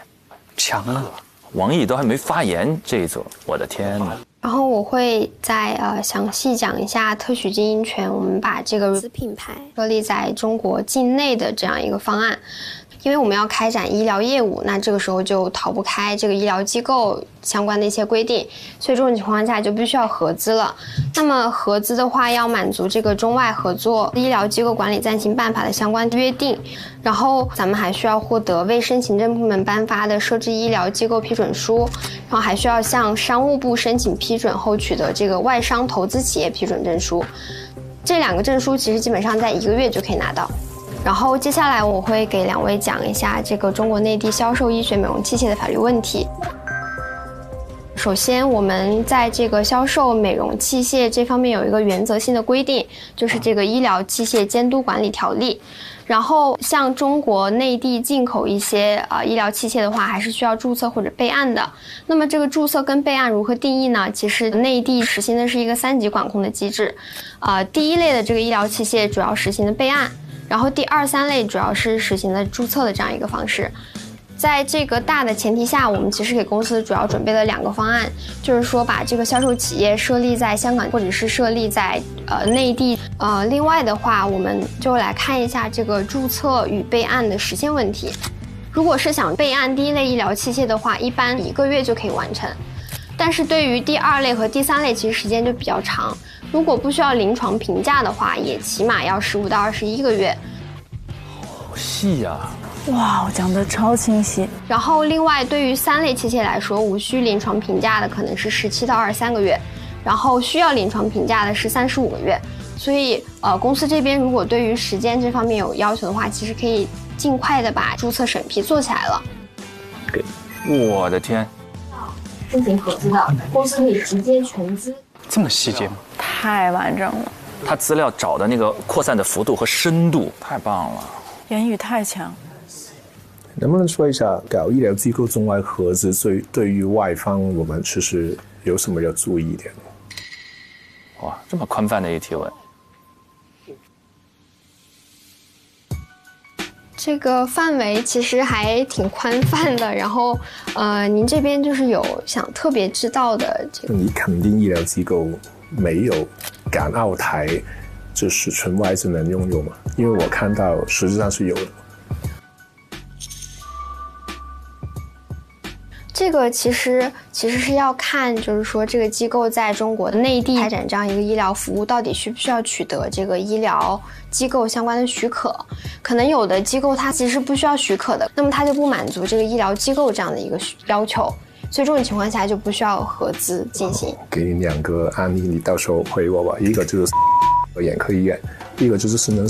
强啊！王毅都还没发言，这一组，我的天哪！然后我会再详细讲一下特许经营权，我们把这个子品牌设立在中国境内的这样一个方案。因为我们要开展医疗业务，那这个时候就逃不开这个医疗机构相关的一些规定，所以这种情况下就必须要合资了。那么合资的话，要满足这个中外合作医疗机构管理暂行办法的相关约定，然后咱们还需要获得卫生行政部门颁发的设置医疗机构批准书，然后还需要向商务部申请批准后取得这个外商投资企业批准证书。这2个证书其实基本上在1个月就可以拿到。然后接下来我会给2位讲一下这个中国内地销售医学美容器械的法律问题。首先，我们在这个销售美容器械这方面有一个原则性的规定，就是这个医疗器械监督管理条例。然后，像中国内地进口一些医疗器械的话，还是需要注册或者备案的。那么这个注册跟备案如何定义呢？其实内地实行的是一个3级管控的机制。第1类的这个医疗器械主要实行的备案。然后第2、3类主要是实行的注册的这样一个方式。在这个大的前提下，我们其实给公司主要准备了2个方案，就是说把这个销售企业设立在香港或者是设立在内地。另外的话，我们就来看一下这个注册与备案的时限问题。如果是想备案第1类医疗器械的话，一般1个月就可以完成。但是对于第2类和第3类，其实时间就比较长。如果不需要临床评价的话，也起码要15到21个月。好细呀！哇，我讲得超清晰。然后另外对于3类器械来说，无需临床评价的可能是17到23个月，然后需要临床评价的是35个月。所以公司这边如果对于时间这方面有要求的话，其实可以尽快的把注册审批做起来了。我的天！申请合资的公司可以直接全资。这么细节吗？太完整了。他资料找的那个扩散的幅度和深度太棒了，言语太强。能不能说一下搞医疗机构中外合资对于外方我们其实有什么要注意一点？哇，这么宽泛的一提问。这个范围其实还挺宽泛的，然后您这边就是有想特别知道的这个？你肯定医疗机构没有港澳台就是纯外资能拥有吗？因为我看到实际上是有的。这个其实是要看，就是说这个机构在中国的内地开展这样一个医疗服务，到底需不需要取得这个医疗机构相关的许可？可能有的机构它其实不需要许可的，那么它就不满足这个医疗机构这样的一个要求，所以这种情况下就不需要合资进行。给你2个案例，你到时候回我吧。一个就是眼科医院，一个就是深圳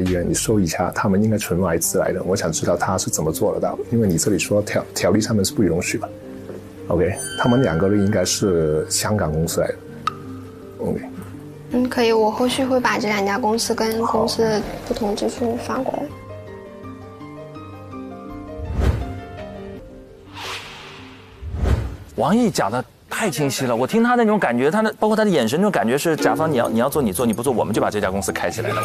医院，你搜一下，他们应该纯外资来的。我想知道他是怎么做得到，因为你这里说条例上面是不允许吧 ？OK， 他们2个应该是香港公司来的。OK， 可以，我后续会把这2家公司跟公司的不同之处发过来。王毅讲的太清晰了，我听他那种感觉，包括他的眼神，那种感觉是甲方你要做你做，你不做我们就把这家公司开起来了。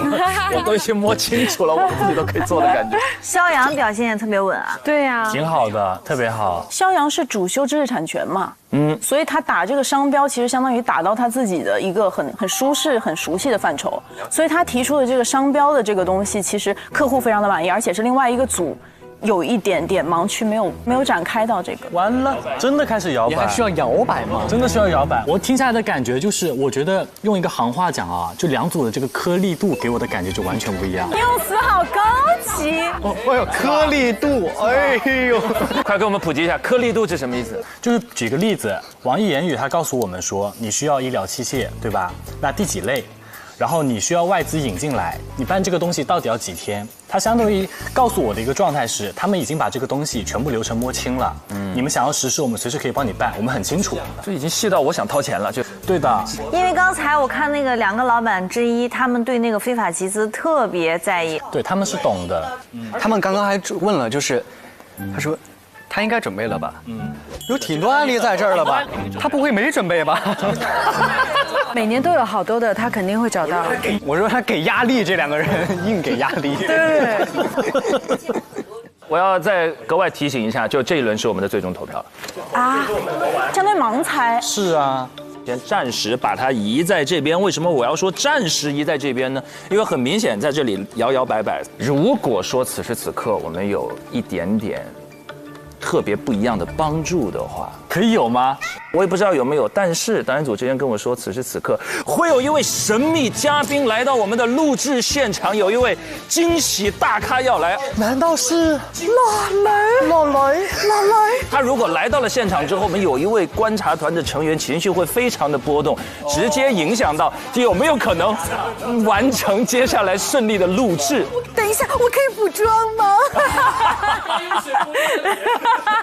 我都已经摸清楚了，我自己都可以做的感觉。肖阳表现也特别稳啊。对呀，挺好的，特别好。肖阳是主修知识产权嘛，所以他打这个商标，其实相当于打到他自己的一个很舒适、很熟悉的范畴。所以他提出的这个商标的这个东西，其实客户非常的满意，而且是另外一个组。有一点点盲区没有展开到这个，完了，真的开始摇摆，你还需要摇摆吗？真的需要摇摆。我听下来的感觉就是，我觉得用一个行话讲啊，就2组的这个颗粒度给我的感觉就完全不一样。用词好高级，哎呦，颗粒度，哎呦，快给我们普及一下颗粒度是什么意思？就是举个例子，网易言语它告诉我们说，你需要医疗器械，对吧？那第几类？然后你需要外资引进来，你办这个东西到底要几天？它相当于告诉我的一个状态是，他们已经把这个东西全部流程摸清了。你们想要实施，我们随时可以帮你办，我们很清楚。这已经细到我想掏钱了，就对的。因为刚才我看那个2个老板之一，他们对那个非法集资特别在意。对，他们是懂的。他们刚刚还问了，就是他说。他应该准备了吧？有挺多案例在这儿了吧？他不会没准备吧？每年都有好多的，他肯定会找到。我说他给压力，这2个人硬给压力。对。我要再格外提醒一下，就这一轮是我们的最终投票了。啊，相当于盲猜。是啊。先暂时把它移在这边。为什么我要说暂时移在这边呢？因为很明显在这里摇摇摆摆。如果说此时此刻我们有一点点特别不一样的帮助的话，可以有吗？我也不知道有没有。但是导演组之前跟我说，此时此刻会有一位神秘嘉宾来到我们的录制现场，有一位惊喜大咖要来。难道是老雷？老雷？他如果来到了现场之后，我们有一位观察团的成员情绪会非常的波动，直接影响到有没有可能完成接下来顺利的录制。等一下，我可以补妆吗？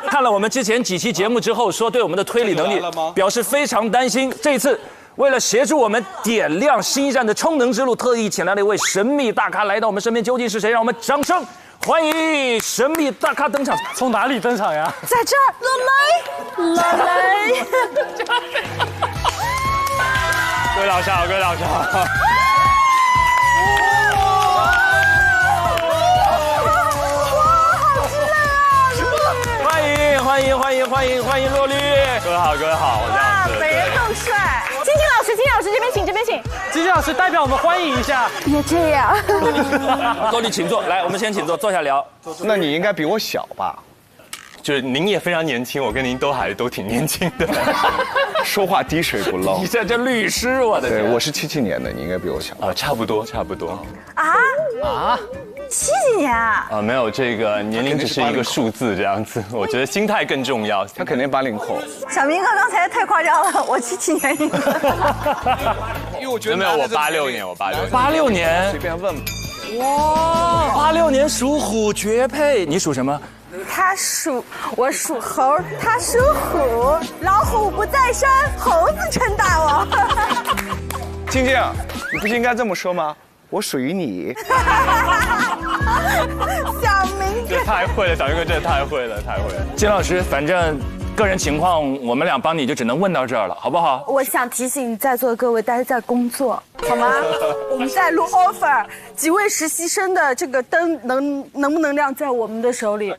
看了我们之前几期节目之后，说对我们的推理能力表示非常担心。这一次，为了协助我们点亮新一站的充能之路，特意请来了一位神秘大咖来到我们身边，究竟是谁？让我们掌声欢迎神秘大咖登场。从哪里登场呀？在这儿，老雷。各位老师好，各位老师好。欢迎洛律，各位好，各位好，哇，本人更帅。金老师这边请，这边请。金老师代表我们欢迎一下。别这样。洛律请坐，来，我们先请坐，坐下聊。那你应该比我小吧？就是您也非常年轻，我跟您都挺年轻的。说话滴水不漏。你这律师，我的天。对，我是77年的，你应该比我小。差不多。啊？70年啊？没有，这个年龄只是一个数字这样子。我觉得心态更重要。他肯定80后。小明哥刚才太夸张了，我77年。因为我觉得没有，我86年，我86年。随便问。哇，86年属虎，绝配。你属什么？我属猴，他属虎，老虎不在山，猴子称大王。静静，你不是应该这么说吗？我属于你。小明这太会了，小明哥真的太会了。金老师，反正个人情况我们俩帮你就只能问到这儿了，好不好？我想提醒在座的各位，大家在工作，好吗？我们在录 offer， 几位实习生的这个灯能不能亮在我们的手里？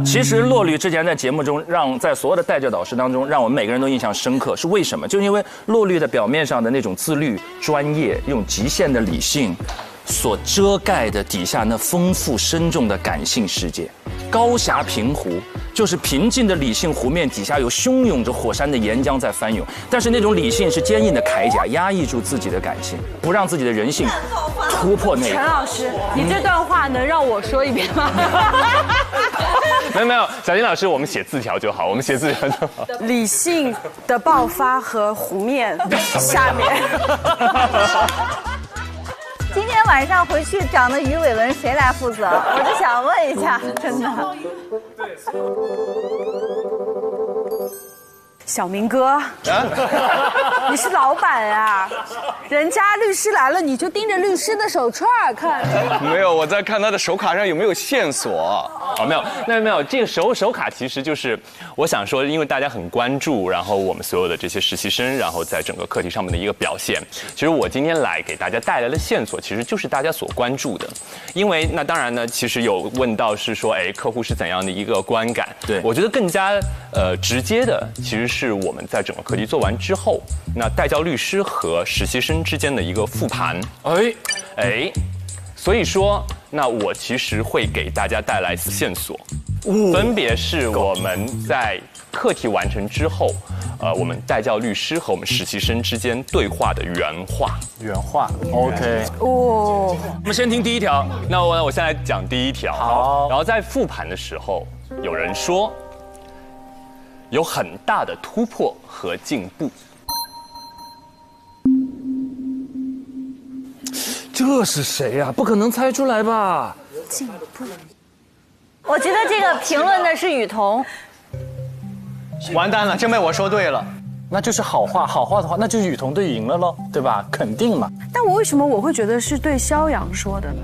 其实洛律之前在节目中在所有的带教导师当中，让我们每个人都印象深刻，是为什么？就是因为洛律的表面上的那种自律、专业，用极限的理性所遮盖的底下那丰富深重的感性世界。高峡平湖就是平静的理性湖面底下有汹涌着火山的岩浆在翻涌，但是那种理性是坚硬的铠甲，压抑住自己的感性，不让自己的人性突破那一。陈老师，你这段话能让我说一遍吗？没有，小金老师，我们写字条就好，理性的爆发和湖面下面。今天晚上回去长的鱼尾纹谁来负责？我就想问一下，真的。小明哥，你是老板啊，人家律师来了，你就盯着律师的手串看。没有，我在看他的手卡上有没有线索。没有，这个手卡其实就是我想说，因为大家很关注，然后我们所有的这些实习生，然后在整个课题上面的一个表现。其实我今天来给大家带来的线索，其实就是大家所关注的。因为那当然呢，其实有问到是说，客户是怎样的一个观感？对，我觉得更加直接的，其实是我们在整个课题做完之后，那带教律师和实习生之间的一个复盘。所以说，那我其实会给大家带来线索，分别是我们在课题完成之后，我们带教律师和我们实习生之间对话的原话。OK。我们先听第一条。那我先来讲第一条。好。然后在复盘的时候，有人说有很大的突破和进步。这是谁呀？不可能猜出来吧？进步。我觉得这个评论的是雨桐。完蛋了，真被我说对了。那就是好话的话，那就是雨桐队赢了喽，对吧？肯定嘛。但我为什么我会觉得是对肖阳说的呢？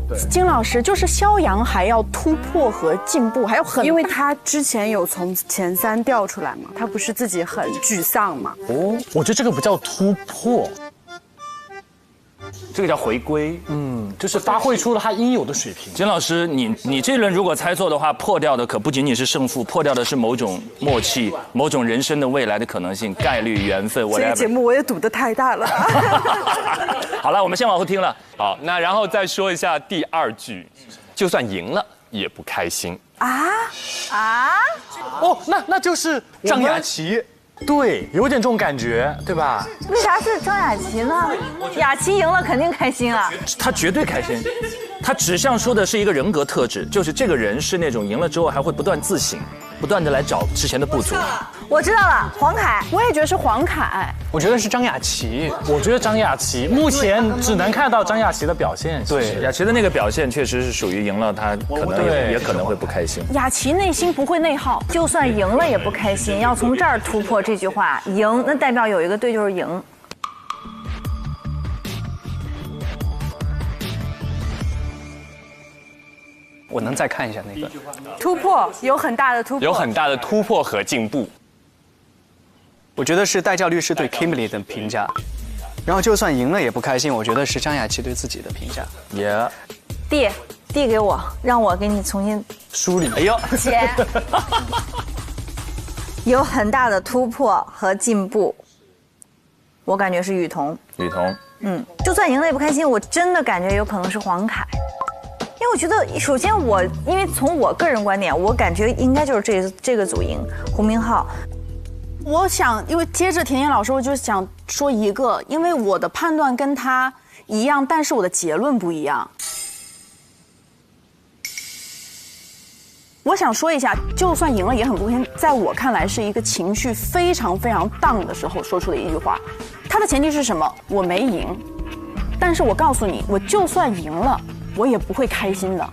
对，金老师就是肖阳还要突破和进步，还有很，因为他之前有从前3掉出来嘛，他不是自己很沮丧嘛？我觉得这个不叫突破。这个叫回归。就是发挥出了他应有的水平。金老师，你这轮如果猜错的话，破掉的可不仅仅是胜负，破掉的是某种默契、某种人生的未来的可能性、概率、缘分。这个节目我也赌得太大了。好了，我们先往后听了。好，那然后再说一下第2句，就算赢了也不开心。哦，那就是张雅琪。对，有点这种感觉，对吧？为啥是张雅琪呢？雅琪赢了肯定开心啊！他绝对开心，他指向说的是一个人格特质，就是这个人是那种赢了之后还会不断自省，不断的来找之前的不足。我知道了，黄凯，我也觉得是黄凯。我觉得是张雅琪，我觉得张雅琪目前只能看到张雅琪的表现。对，雅琪的那个表现确实是属于赢了，他可能也可能会不开心。雅琪内心不会内耗，就算赢了也不开心，要从这儿突破这句话，赢那代表有一个队就是赢。我能再看一下那个突破，有很大的突破，有很大的突破和进步。我觉得是代教律师对 Kimberly 的评价，然后就算赢了也不开心，我觉得是张雅琪对自己的评价。递给我，让我给你重新梳理。哎呦，姐，有很大的突破和进步，我感觉是雨桐。雨桐，就算赢了也不开心，我真的感觉有可能是黄凯。因为我觉得，首先因为从我个人观点，我感觉应该就是这个组赢，胡明昊。我想，因为接着甜甜老师，我就想说一个，因为我的判断跟他一样，但是我的结论不一样。我想说一下，就算赢了也很不开心，在我看来是一个情绪非常非常荡的时候说出的一句话。他的前提是什么？我没赢，但是我告诉你，我就算赢了，我也不会开心的，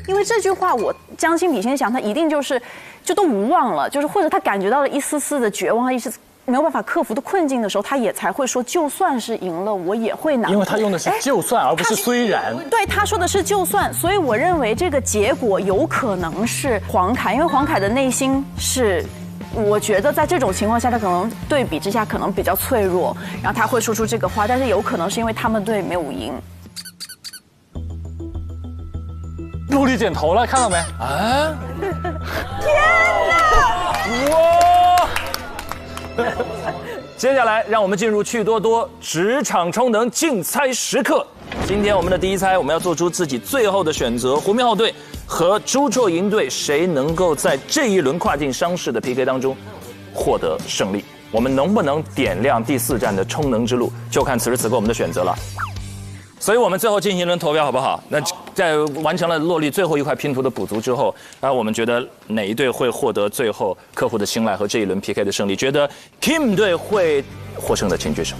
因为这句话我将心比心想，他一定就都无望了，就是或者他感觉到了一丝丝的绝望，一丝没有办法克服的困境的时候，他也才会说，就算是赢了，我也会难过。因为他用的是就算，而不是虽然。对，他说的是就算，所以我认为这个结果有可能是黄凯，因为黄凯的内心是。我觉得在这种情况下，他可能对比之下可能比较脆弱，然后他会说出这个话，但是有可能是因为他们队没有赢。陆丽点头了，看到没？啊！天哪！哇！接下来让我们进入趣多多职场超能竞猜时刻。今天我们的第一猜，我们要做出自己最后的选择。胡明昊队和朱绰营队，谁能够在这一轮跨境商事的 PK 当中获得胜利？我们能不能点亮第4站的充能之路，就看此时此刻我们的选择了。所以我们最后进行一轮投票，好不好？那在完成了洛丽最后一块拼图的补足之后，我们觉得哪一队会获得最后客户的青睐和这一轮 PK 的胜利？觉得 Kim 队会获胜的，请举手。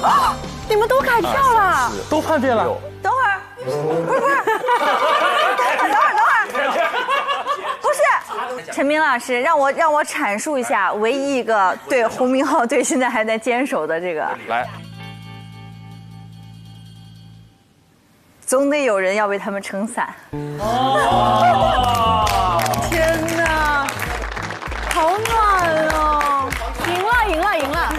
啊！你们都改票了，都叛变了。等会儿，不是，等会儿，不是，陈明老师，让我阐述一下唯一一个对胡明昊队现在还在坚守的这个。来。总得有人要为他们撑伞。天哪，好暖哦！赢了！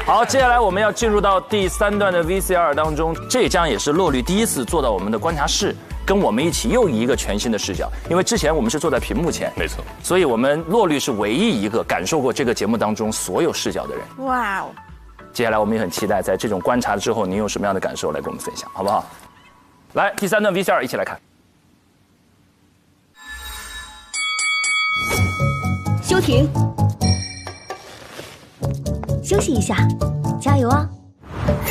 好，接下来我们要进入到第3段的 VCR 当中，这将也是洛律第一次坐到我们的观察室，跟我们一起又以一个全新的视角。因为之前我们是坐在屏幕前，没错，所以我们洛律是唯一一个感受过这个节目当中所有视角的人。哇哦！接下来我们也很期待，在这种观察之后，您有什么样的感受来跟我们分享，好不好？来，第3段 VCR 一起来看。休停，休息一下，加油啊！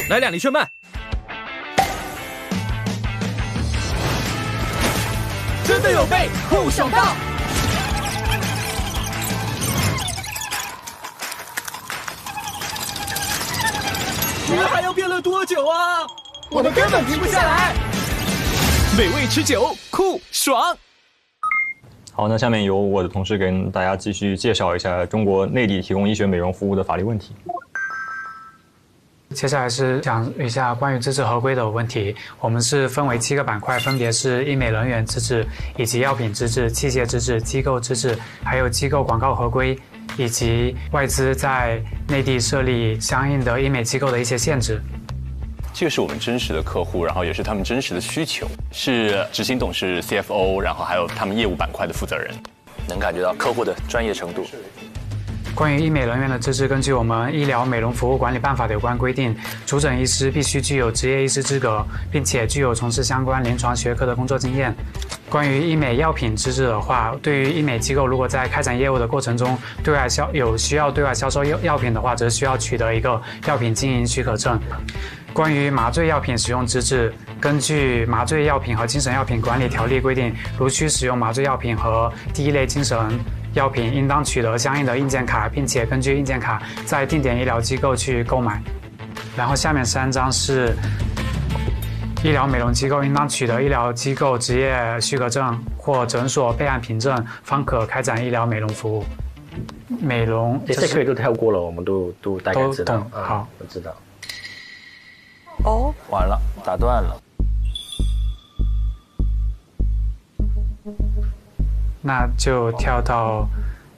来2厘圈慢，真的有备，护手到。你们还要辩论多久啊？我们根本停不下来。美味吃酒，酷爽。好，那下面由我的同事跟大家继续介绍一下中国内地提供医学美容服务的法律问题。接下来是讲一下关于资质合规的问题。我们是分为7个板块，分别是医美人员资质、以及药品资质、器械资质、机构资质，还有机构广告合规，以及外资在内地设立相应的医美机构的一些限制。这个是我们真实的客户，然后也是他们真实的需求，是执行董事、CFO， 然后还有他们业务板块的负责人，能感觉到客户的专业程度。关于医美人员的资质，根据我们《医疗美容服务管理办法》的有关规定，主诊医师必须具有职业医师资格，并且具有从事相关临床学科的工作经验。关于医美药品资质的话，对于医美机构如果在开展业务的过程中有需要对外销售药品的话，则需要取得一个药品经营许可证。关于麻醉药品使用资质，根据《麻醉药品和精神药品管理条例》规定，如需使用麻醉药品和第一类精神药品，应当取得相应的硬件卡，并且根据硬件卡在定点医疗机构去购买。然后下面3张是医疗美容机构应当取得医疗机构执业许可证或诊所备案凭证，方可开展医疗美容服务。美容这可以都跳过了，我们都大概知道。好，我知道。哦，完了，打断了。那就跳到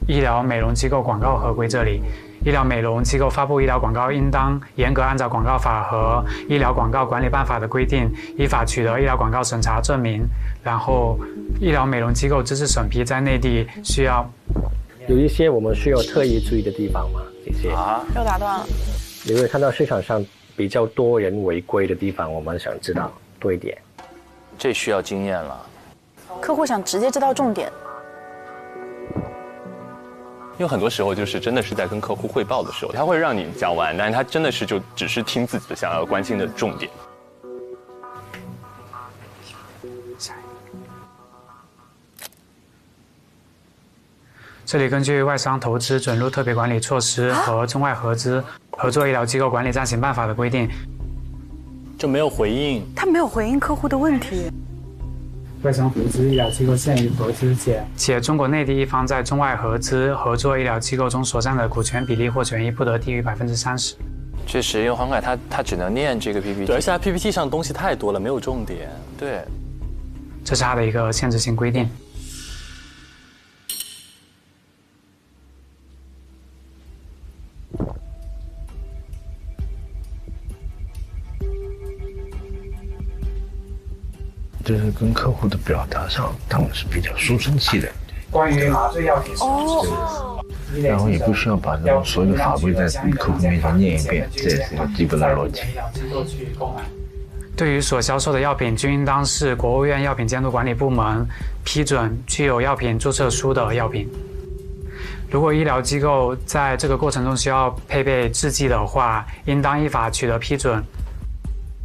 医疗美容机构广告合规这里。医疗美容机构发布医疗广告，应当严格按照广告法和医疗广告管理办法的规定，依法取得医疗广告审查证明。然后，医疗美容机构资质审批在内地需要有一些我们需要特意注意的地方吗？这些又打断了。你会看到市场上比较多人违规的地方，我们想知道多一点。这需要经验了。客户想直接知道重点。因为很多时候就是真的是在跟客户汇报的时候，他会让你讲完，但是他真的是就只是听自己的想要关心的重点。这里根据外商投资准入特别管理措施和中外合资合作医疗机构管理暂行办法的规定，就没有回应。他没有回应客户的问题。外商合资医疗机构限于合资且中国内地一方在中外合资合作医疗机构中所占的股权比例或权益不得低于30%。确实，因为黄凯他只能念这个 PPT， 对，而且他 PPT 上东西太多了，没有重点。对，这是他的一个限制性规定。就是跟客户的表达上，他们是比较书生气的。关于麻醉药品然后也不需要把所有的法规在客户面前念一遍，这也是一个基本的逻辑。对于所销售的药品，均应当是国务院药品监督管理部门批准具有药品注册书的药品。如果医疗机构在这个过程中需要配备制剂的话，应当依法取得批准。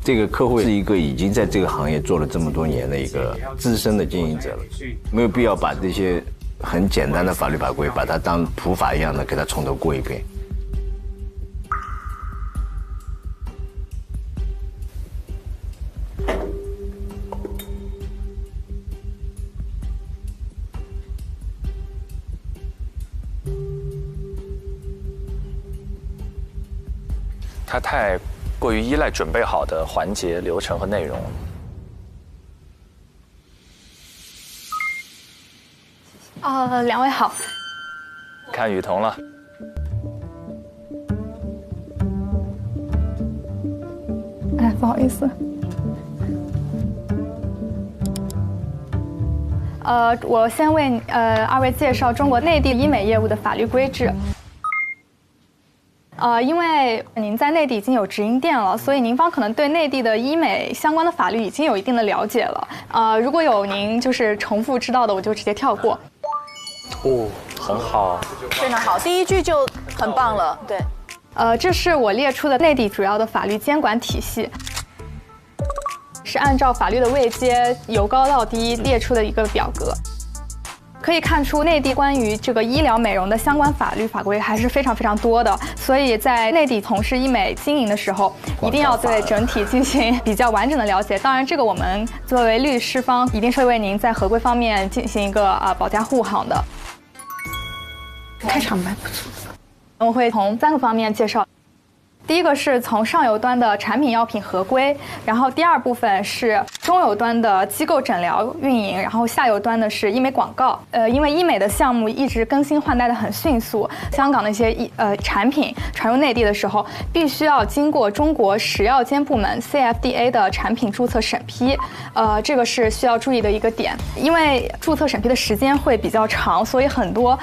这个客户是一个已经在这个行业做了这么多年的一个资深的经营者了，没有必要把这些很简单的法律法规把它当普法一样的给它从头过一遍。他太过于依赖准备好的环节、流程和内容。两位好。看雨桐了。哎，不好意思。我先为二位介绍中国内地医美业务的法律规制。因为您在内地已经有直营店了，所以您方可能对内地的医美相关的法律已经有一定的了解了。如果有您就是重复知道的，我就直接跳过。哦，很好，非常好，第一句就很棒了。对，这是我列出的内地主要的法律监管体系，是按照法律的位阶由高到低列出的一个表格。可以看出，内地关于这个医疗美容的相关法律法规还是非常非常多的，所以在内地从事医美经营的时候，一定要对整体进行比较完整的了解。当然，这个我们作为律师方，一定是会为您在合规方面进行一个保驾护航的。开场白不错。我会从3个方面介绍。第第一个是从上游端的产品药品合规，然后第二部分是中游端的机构诊疗运营，然后下游端的是医美广告。因为医美的项目一直更新换代的很迅速，香港的一些产品传入内地的时候，必须要经过中国食药监部门 CFDA 的产品注册审批，这个是需要注意的一个点。因为注册审批的时间会比较长，所以很多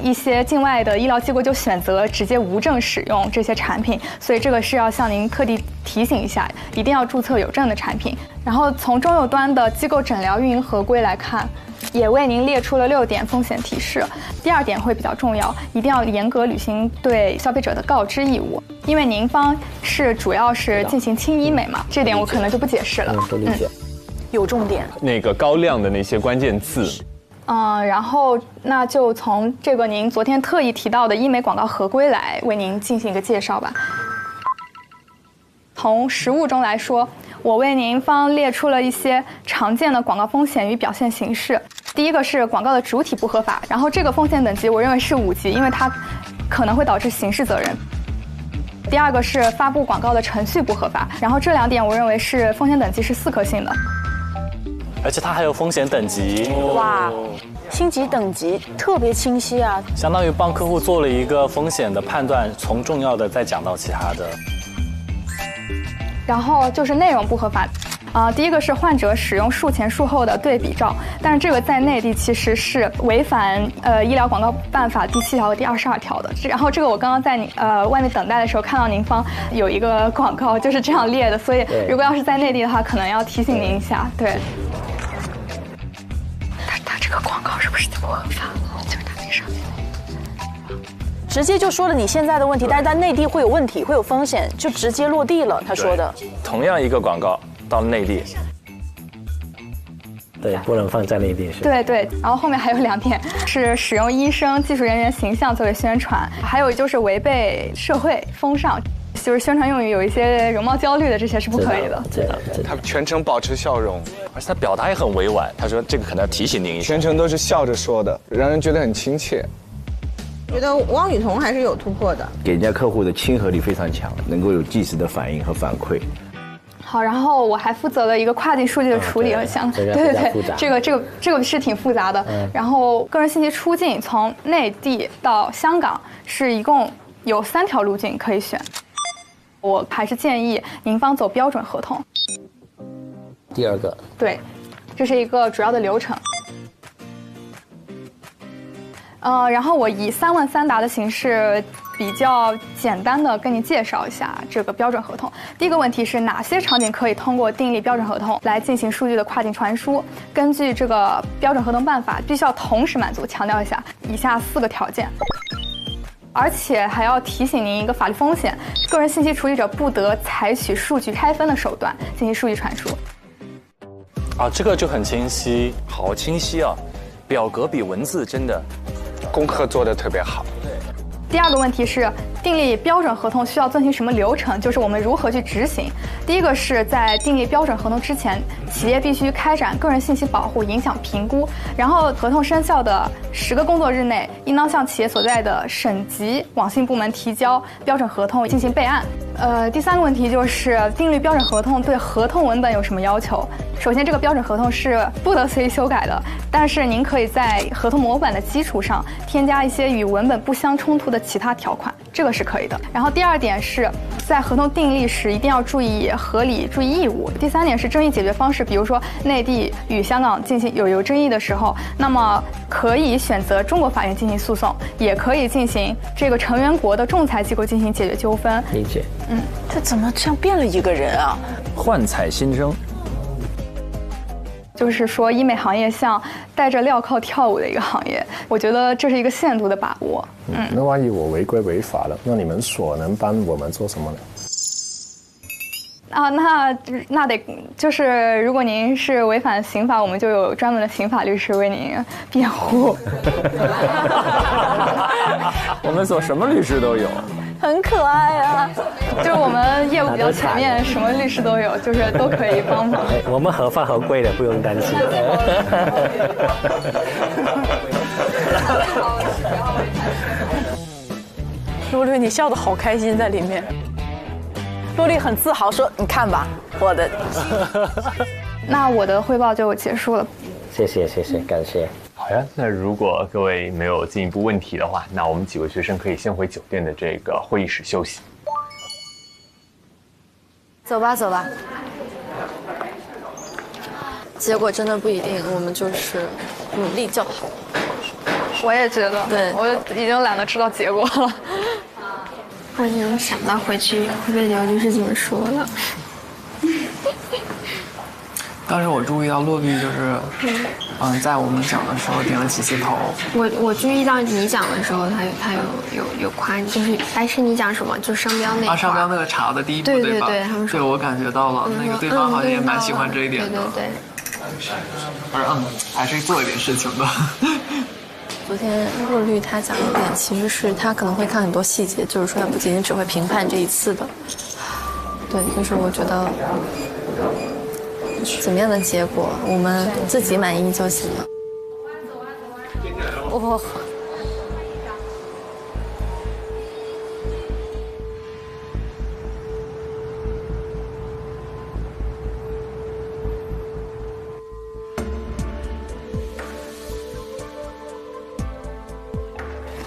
一些境外的医疗机构就选择直接无证使用这些产品，所以这个是要向您特地提醒一下，一定要注册有证的产品。然后从中游端的机构诊疗运营合规来看，也为您列出了6点风险提示。第2点会比较重要，一定要严格履行对消费者的告知义务，因为您方主要是进行轻医美嘛，这点我可能就不解释了。都理解。有重点。那个高亮的那些关键字。然后那就从这个您昨天特意提到的医美广告合规来为您进行一个介绍吧。从实务中来说，我为您方列出了一些常见的广告风险与表现形式。第一个是广告的主体不合法，然后这个风险等级我认为是5级，因为它可能会导致刑事责任。第二个是发布广告的程序不合法，然后这2点我认为是风险等级是4颗星的。而且它还有风险等级。哇，星级等级特别清晰啊，相当于帮客户做了一个风险的判断，从重要的再讲到其他的。然后就是内容不合法。第一个是患者使用术前术后的对比照，但是这个在内地其实是违反医疗广告办法第7条和第22条的。然后这个我刚刚在外面等待的时候看到您方有一个广告就是这样列的，所以如果要是在内地的话，可能要提醒您一下。对，他这个广告是不是不合法？就是他那上面直接就说了你现在的问题，但是在内地会有问题，会有风险，就直接落地了。他说的，同样一个广告到了内地，对，不能放在内地。对对，然后后面还有2点是使用医生、技术人员形象作为宣传，还有就是违背社会风尚，就是宣传用语有一些容貌焦虑的，这些是不可以的。他全程保持笑容，而且他表达也很委婉。他说这个可能要提醒您一下，全程都是笑着说的，让人觉得很亲切。觉得汪雨桐还是有突破的，给人家客户的亲和力非常强，能够有即时的反应和反馈。好，然后我还负责了一个跨境数据的处理和项目。对对对，这个是挺复杂的。然后个人信息出境从内地到香港是一共有3条路径可以选，我还是建议您方走标准合同。第2个。对，这是一个主要的流程。然后我以3问3答的形式，比较简单的跟你介绍一下这个标准合同。第一个问题是哪些场景可以通过订立标准合同来进行数据的跨境传输？根据这个标准合同办法，必须要同时满足，强调一下以下4个条件。而且还要提醒您一个法律风险：个人信息处理者不得采取数据拆分的手段进行数据传输。这个就很清晰，好清晰啊！表格比文字真的。功课做得特别好。第2个问题是订立标准合同需要遵循什么流程，就是我们如何去执行。第一个是在订立标准合同之前，企业必须开展个人信息保护影响评估，然后合同生效的10个工作日内，应当向企业所在的省级网信部门提交标准合同进行备案。第3个问题就是订立标准合同对合同文本有什么要求？首先，这个标准合同是不得随意修改的，但是您可以在合同模板的基础上添加一些与文本不相冲突的其他条款，这个是可以的。然后第2点是在合同订立时一定要注意合理，注意义务。第3点是争议解决方式，比如说内地与香港进行有争议的时候，那么可以选择中国法院进行诉讼，也可以进行这个成员国的仲裁机构进行解决纠纷。理解。他怎么像变了一个人啊？幻彩新生。就是说，医美行业像戴着镣铐跳舞的一个行业，我觉得这是一个限度的把握。那万一我违规违法了，那你们所能帮我们做什么呢？那得就是如果您是违反刑法，我们就有专门的刑法律师为您辩护。我们所什么律师都有。很可爱啊，就是我们业务比较全面，什么律师都有，就是都可以帮忙。我们合法合规的，不用担心。陆律，你笑得好开心在里面。洛丽很自豪说：“你看吧，我的。”那我的汇报就结束了。谢谢，感谢。好呀，那如果各位没有进一步问题的话，那我们几位学生可以先回酒店的这个会议室休息。走吧。结果真的不一定，我们就是努力就好。我也觉得，对，我已经懒得知道结果了。我已经想到回去会被刘律师怎么说了。当时我注意到洛丽就是，在我们讲的时候点了几次头。我注意到你讲的时候，他有夸你，就是是你讲什么？就商标那块。商标那个查的第一步，对吧？对，他们说。对，我感觉到了，那个对方好像也蛮喜欢这一点的。对。还是做一点事情的。昨天洛律他讲的点其实是他可能会看很多细节，就是说他不仅仅只会评判这一次的。对，就是我觉得怎么样的结果我们自己满意就行了。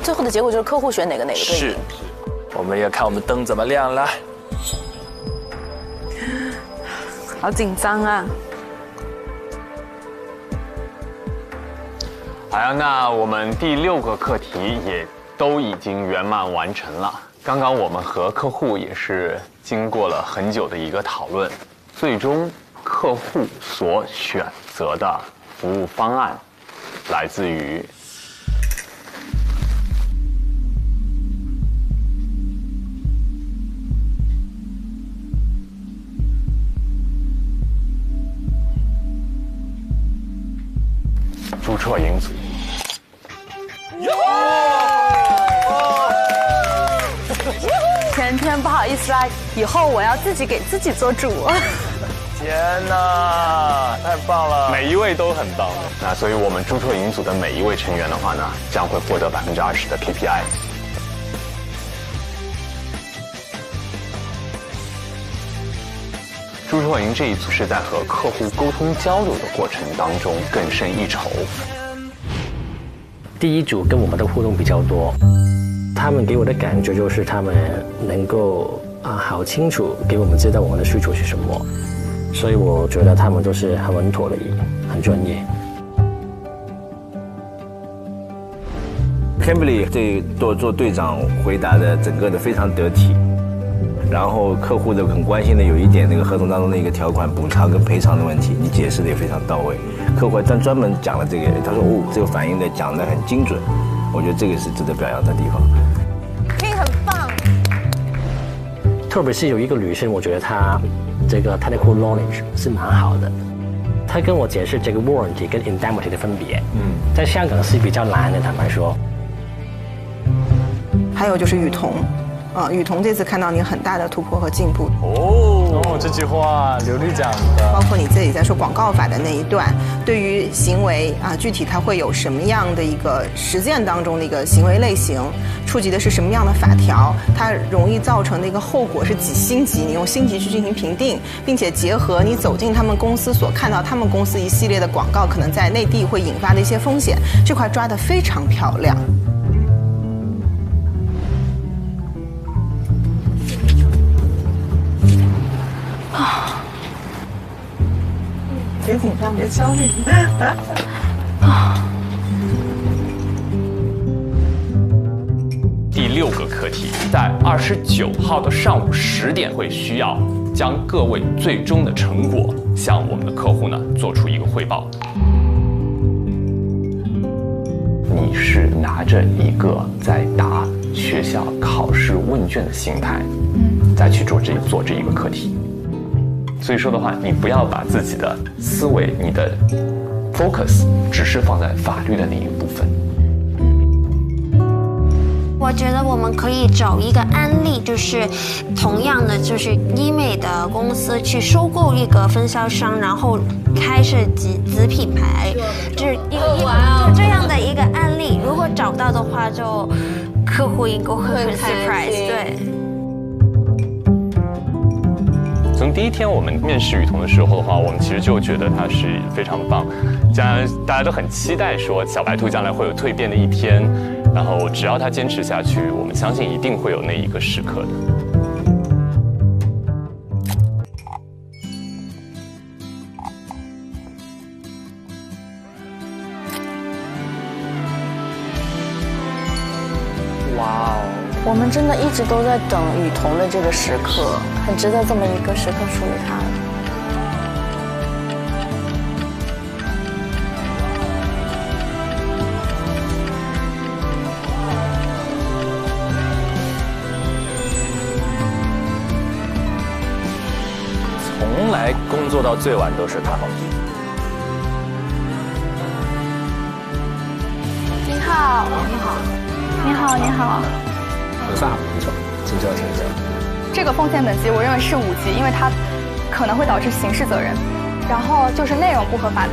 最后的结果就是客户选哪个对。是，我们要看我们灯怎么亮了。好紧张啊！好呀，那我们第6个课题也都已经圆满完成了。刚刚我们和客户也是经过了很久的一个讨论，最终客户所选择的服务方案来自于朱绰营组。甜不好意思啦，以后我要自己给自己做主。天哪，太棒了！每一位都很棒。那所以我们朱绰营组的每一位成员的话呢，将会获得20%的 KPI。朱绰营这一组是在和客户沟通交流的过程当中更胜一筹。第一组跟我们的互动比较多，他们给我的感觉就是他们能够好清楚给我们知道我们的需求是什么，所以我觉得他们都是很稳妥的，很专业。Kimberly 这做队长回答的整个的非常得体。然后客户的很关心的有一点，那个合同当中的一个条款补偿跟赔偿的问题，你解释的也非常到位。客户还专门讲了这个，他说这个反应的讲得很精准，我觉得这个是值得表扬的地方。King 很棒。特别是有一个女生，我觉得她这个 technical knowledge 是蛮好的。她跟我解释这个 warranty 跟 indemnity 的分别，在香港是比较难的，坦白说。还有就是雨桐。雨桐这次看到你很大的突破和进步这句话刘律讲的，包括你自己在说广告法的那一段，对于行为具体它会有什么样的一个实践当中的一个行为类型，触及的是什么样的法条，它容易造成的一个后果是几星级，你用星级去进行评定，并且结合你走进他们公司所看到他们公司一系列的广告可能在内地会引发的一些风险，这块抓得非常漂亮。别紧张，别焦虑。第6个课题在29号的上午10点会需要将各位最终的成果向我们的客户呢做出一个汇报。你是拿着一个在答学校考试问卷的心态，再去做这一个课题。所以说的话，你不要把自己的思维、你的 focus 只是放在法律的那一部分。我觉得我们可以找一个案例，就是同样的，就是医美的公司去收购一个分销商，然后开设子品牌，就是就这样的一个案例。如果找到的话，就客户应该会很 surprise， 对。从第一天我们面试雨桐的时候的话，我们其实就觉得他是非常棒，将来大家都很期待说小白兔将来会有蜕变的一天，然后只要他坚持下去，我们相信一定会有那一个时刻的。我们真的一直都在等雨桐的这个时刻，很值得这么一个时刻属于他。从来工作到最晚都是他。你好，你好，你好，你好。有啥不错，请教请教。这个奉献等级我认为是5级，因为它可能会导致刑事责任。然后就是内容不合法，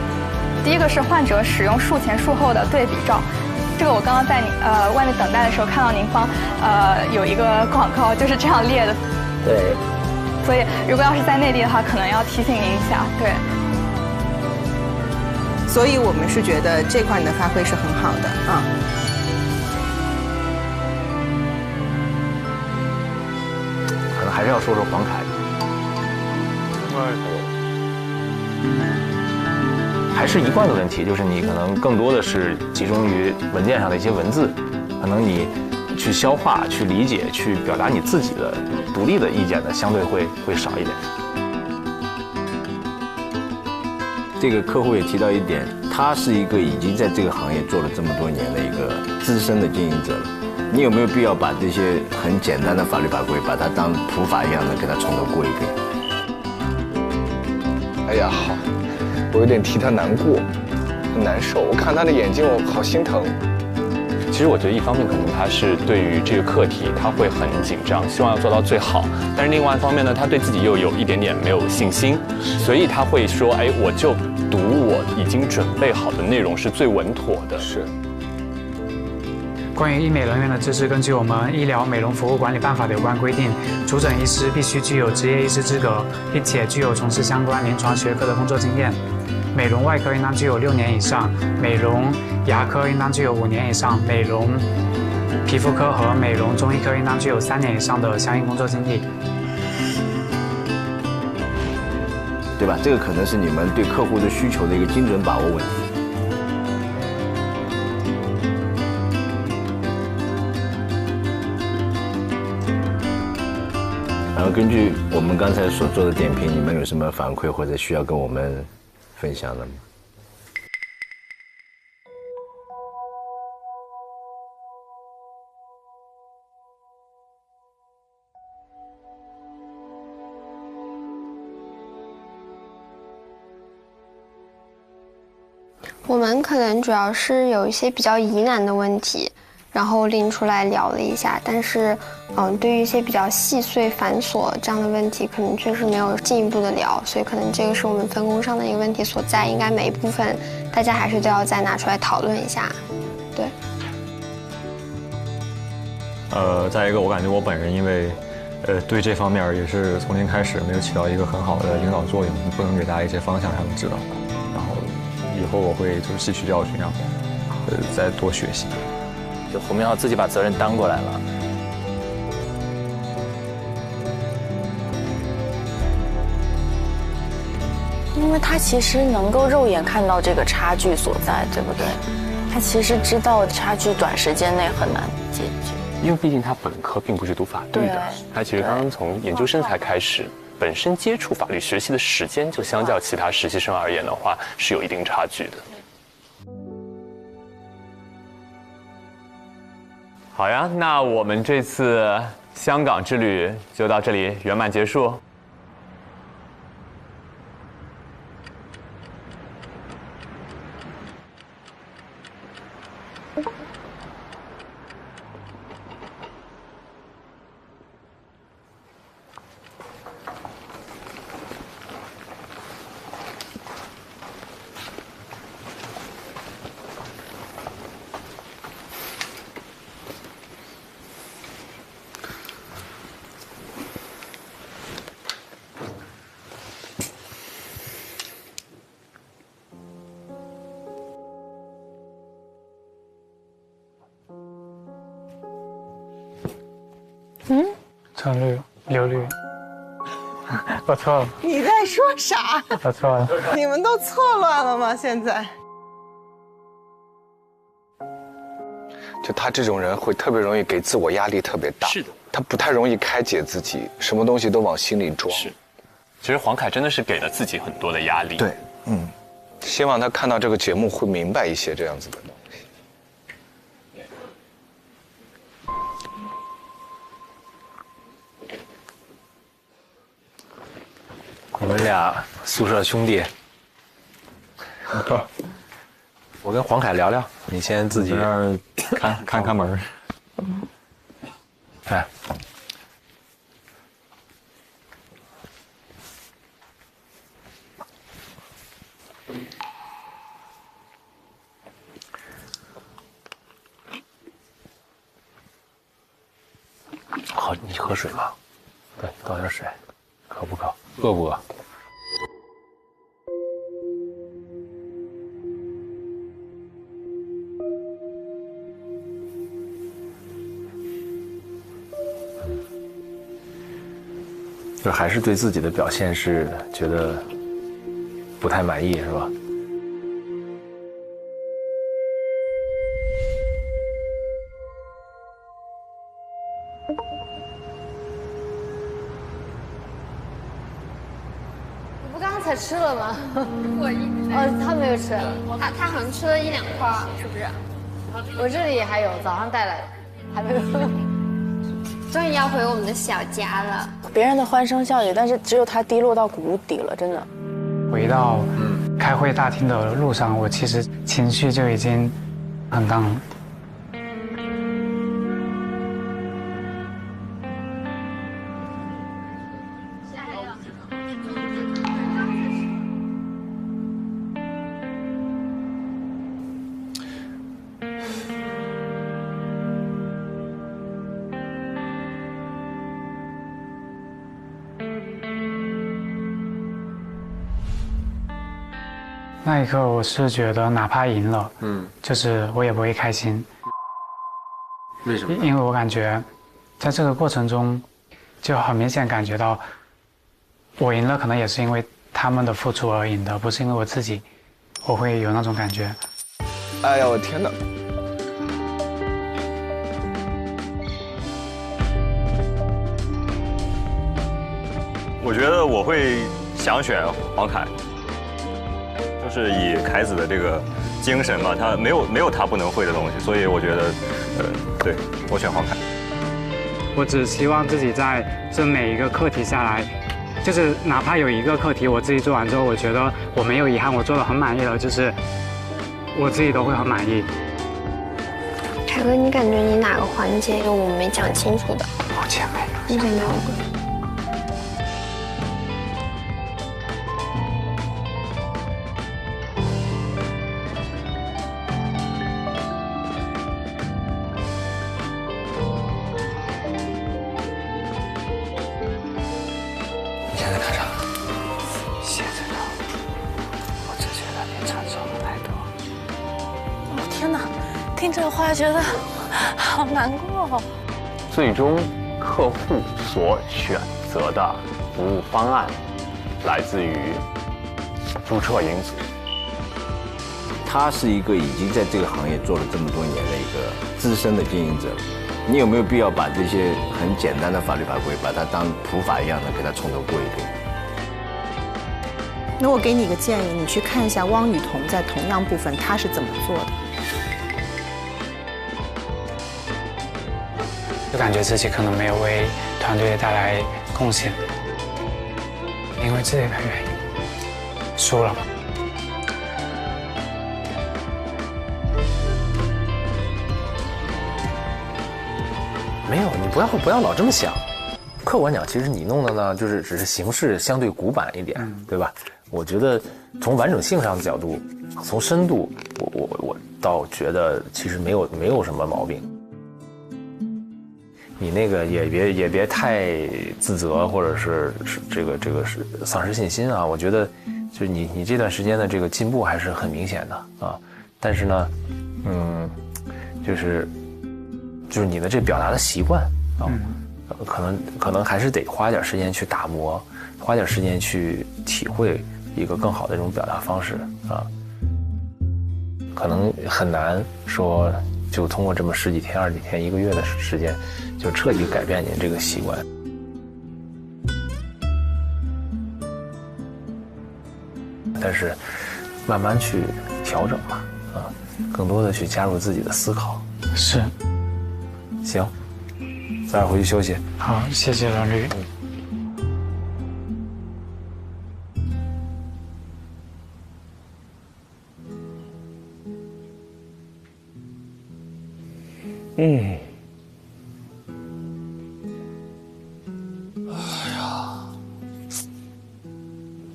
第一个是患者使用术前术后的对比照，这个我刚刚在外面等待的时候看到您方有一个广告就是这样列的。对。所以如果要是在内地的话，可能要提醒您一下。对。所以我们是觉得这块你的发挥是很好的啊。还是要说说黄凯，还是一贯的问题，就是你可能更多的是集中于文件上的一些文字，可能你去消化、去理解、去表达你自己的独立的意见的，相对会少一点。这个客户也提到一点，他是一个已经在这个行业做了这么多年的一个资深的经营者了。你有没有必要把这些很简单的法律法规，把它当普法一样的给它从头过一遍？哎呀，好，我有点替他难过，很难受。我看他的眼睛，我好心疼。其实我觉得一方面可能他是对于这个课题他会很紧张，希望要做到最好，但是另外一方面呢，他对自己又有一点点没有信心，所以他会说，哎，我就读我已经准备好的内容是最稳妥的。是。关于医美人员的资质，根据我们《医疗美容服务管理办法》的有关规定，主诊医师必须具有执业医师资格，并且具有从事相关临床学科的工作经验。美容外科应当具有6年以上，美容牙科应当具有5年以上，美容皮肤科和美容中医科应当具有3年以上的相应工作经历。对吧？这个可能是你们对客户的需求的一个精准把握问题。然后根据我们刚才所做的点评，你们有什么反馈或者需要跟我们分享的吗？我们可能主要是有一些比较疑难的问题，然后拎出来聊了一下，但是，对于一些比较细碎繁琐这样的问题，可能确实没有进一步的聊，所以可能这个是我们分工上的一个问题所在，应该每一部分大家还是都要再拿出来讨论一下，对。再一个，我感觉我本人因为，对这方面也是从零开始没有起到一个很好的领导作用，不能给大家一些方向上的指导，然后以后我会就是吸取教训，然后，再多学习。就胡明浩自己把责任担过来了。因为他其实能够肉眼看到这个差距所在，对不对？他其实知道差距短时间内很难解决。因为毕竟他本科并不是读法律的，他其实刚刚从研究生才开始，本身接触法律学习的时间就相较其他实习生而言的话是有一定差距的。好呀，那我们这次香港之旅就到这里圆满结束。春绿、柳绿。我错了。你在说啥？我错了。你们都错乱了吗？现在？就他这种人会特别容易给自我压力特别大。是的。他不太容易开解自己，什么东西都往心里装。是。其实黄凯真的是给了自己很多的压力。对，希望他看到这个节目会明白一些这样子的东西。你们俩宿舍兄弟，我跟黄凯聊聊，你先自己看门。哎。好，你喝水吧。对，倒点水。渴不渴？饿不饿？就还是对自己的表现是觉得不太满意，是吧？你不刚刚才吃了吗？他没有吃，他好像吃了1-2块，是不是？我这里还有，早上带来的，还没有。终于要回我们的小家了。别人的欢声笑语，但是只有他低落到谷底了，真的。回到开会大厅的路上，我其实情绪就已经很荡了。那一刻，我是觉得哪怕赢了，就是我也不会开心。为什么？因为我感觉，在这个过程中，就很明显感觉到，我赢了，可能也是因为他们的付出而赢的，不是因为我自己，我会有那种感觉。哎呀，我天哪！我觉得我会想选黄凯。就是以凯子的这个精神嘛，他没有他不能会的东西，所以我觉得，对，我选黄凯。我只希望自己在这每一个课题下来，就是哪怕有一个课题我自己做完之后，我觉得我没有遗憾，我做得很满意了，就是我自己都会很满意。凯哥，你感觉你哪个环节有我们没讲清楚的？抱歉，没有。没有。听这个话觉得好难过。最终，客户所选择的服务方案来自于朱彻英组。他是一个已经在这个行业做了这么多年的一个资深的经营者，你有没有必要把这些很简单的法律法规，把它当普法一样的给它从头过一遍？那我给你一个建议，你去看一下汪雨桐在同样部分他是怎么做的。就感觉自己可能没有为团队带来贡献，因为这个原因输了。没有，你不要老这么想。客观讲，其实你弄的呢，就是只是形式相对古板一点，对吧？我觉得从完整性上的角度，从深度，我倒觉得其实没有什么毛病。你那个也别太自责，或者是这个是丧失信心啊。我觉得就是你这段时间的这个进步还是很明显的啊。但是呢，就是你的这表达的习惯啊，可能还是得花点时间去打磨，花点时间去体会一个更好的这种表达方式啊。可能很难说就通过这么10几天、20几天、1个月的时间，就彻底改变您这个习惯。但是慢慢去调整嘛，啊，更多的去加入自己的思考。是，行，早点回去休息。好，谢谢老吕。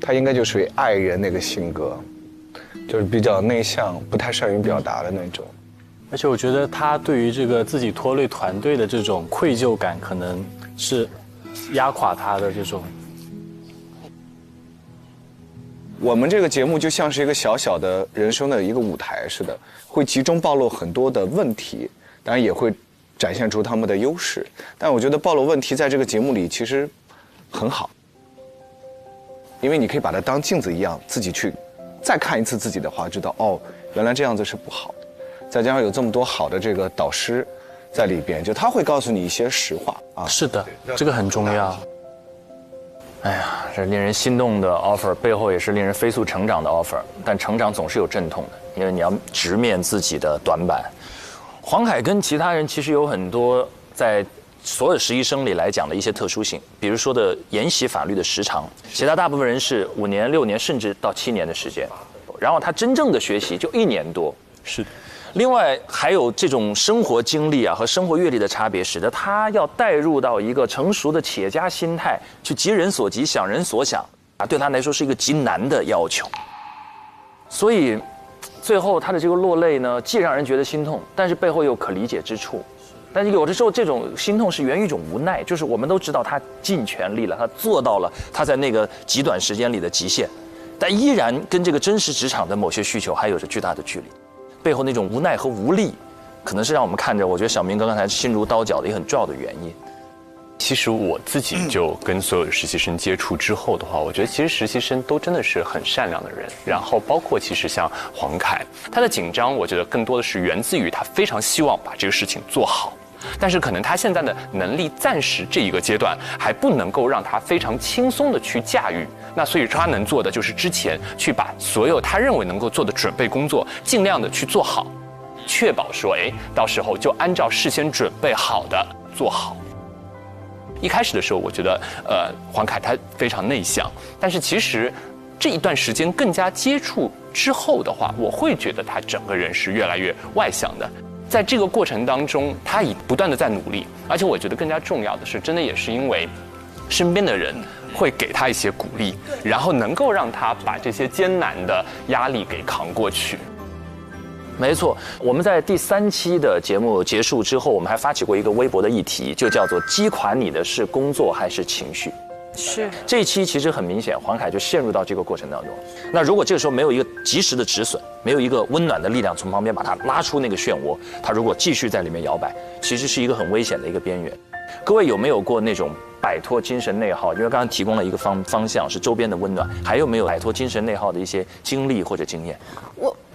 他应该就属于爱人那个性格，就是比较内向，不太善于表达的那种。而且我觉得他对于这个自己拖累团队的这种愧疚感，可能是压垮他的这种。我们这个节目就像是一个小小的人生的一个舞台似的，会集中暴露很多的问题，当然也会展现出他们的优势。但我觉得暴露问题在这个节目里其实很好，因为你可以把它当镜子一样，自己去再看一次自己的话，知道哦，原来这样子是不好的。再加上有这么多好的这个导师在里边，就他会告诉你一些实话啊。是的，这个很重要。哎呀，这令人心动的 offer 背后也是令人飞速成长的 offer， 但成长总是有阵痛的，因为你要直面自己的短板。黄凯跟其他人其实有很多在所有实习生里来讲的一些特殊性，比如说的研习法律的时长，其他大部分人是5年、6年，甚至到7年的时间，然后他真正的学习就1年多。是的。另外还有这种生活经历啊和生活阅历的差别，使得他要带入到一个成熟的企业家心态，去急人所急、想人所想啊，对他来说是一个极难的要求。所以，最后他的这个落泪呢，既让人觉得心痛，但是背后有可理解之处。但是有的时候这种心痛是源于一种无奈，就是我们都知道他尽全力了，他做到了他在那个极短时间里的极限，但依然跟这个真实职场的某些需求还有着巨大的距离。背后那种无奈和无力，可能是让我们看着，我觉得小明哥刚才心如刀绞的一个很重要的原因。其实我自己就跟所有的实习生接触之后的话，我觉得其实实习生都真的是很善良的人。然后包括其实像黄凯，他的紧张，我觉得更多的是源自于他非常希望把这个事情做好。但是可能他现在的能力暂时这一个阶段还不能够让他非常轻松的去驾驭，那所以他能做的就是之前去把所有他认为能够做的准备工作尽量的去做好，确保说到时候就按照事先准备好的做好。一开始的时候我觉得黄凯他非常内向，但是其实这一段时间更加接触之后的话，我会觉得他整个人是越来越外向的。在这个过程当中，他也不断的在努力，而且我觉得更加重要的是，真的也是因为身边的人会给他一些鼓励，然后能够让他把这些艰难的压力给扛过去。没错，我们在第3期的节目结束之后，我们还发起过一个微博的议题，就叫做击垮你的是工作还是情绪。是这一期其实很明显，黄凯就陷入到这个过程当中。那如果这个时候没有一个及时的止损，没有一个温暖的力量从旁边把他拉出那个漩涡，他如果继续在里面摇摆，其实是一个很危险的一个边缘。各位有没有过那种摆脱精神内耗？因为刚刚提供了一个方向是周边的温暖，还有没有摆脱精神内耗的一些经历或者经验？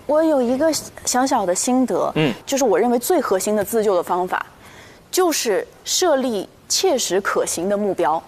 我有一个小小的心得，就是我认为最核心的自救的方法，就是设立切实可行的目标。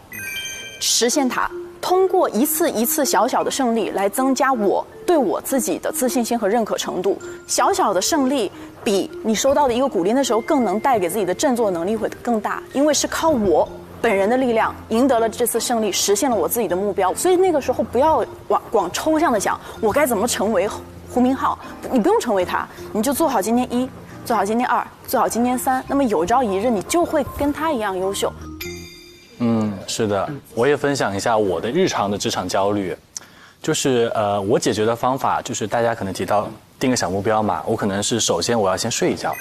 实现它，通过一次一次小小的胜利来增加我对我自己的自信心和认可程度。小小的胜利比你收到的一个鼓励的时候更能带给自己的振作能力会更大，因为是靠我本人的力量赢得了这次胜利，实现了我自己的目标。所以那个时候不要光抽象的想我该怎么成为胡明昊，你不用成为他，你就做好今天1，做好今天2，做好今天3，那么有朝一日你就会跟他一样优秀。是的，我也分享一下我的日常的职场焦虑，就是我解决的方法就是大家可能提到定个小目标嘛，我可能是首先我要先睡一觉，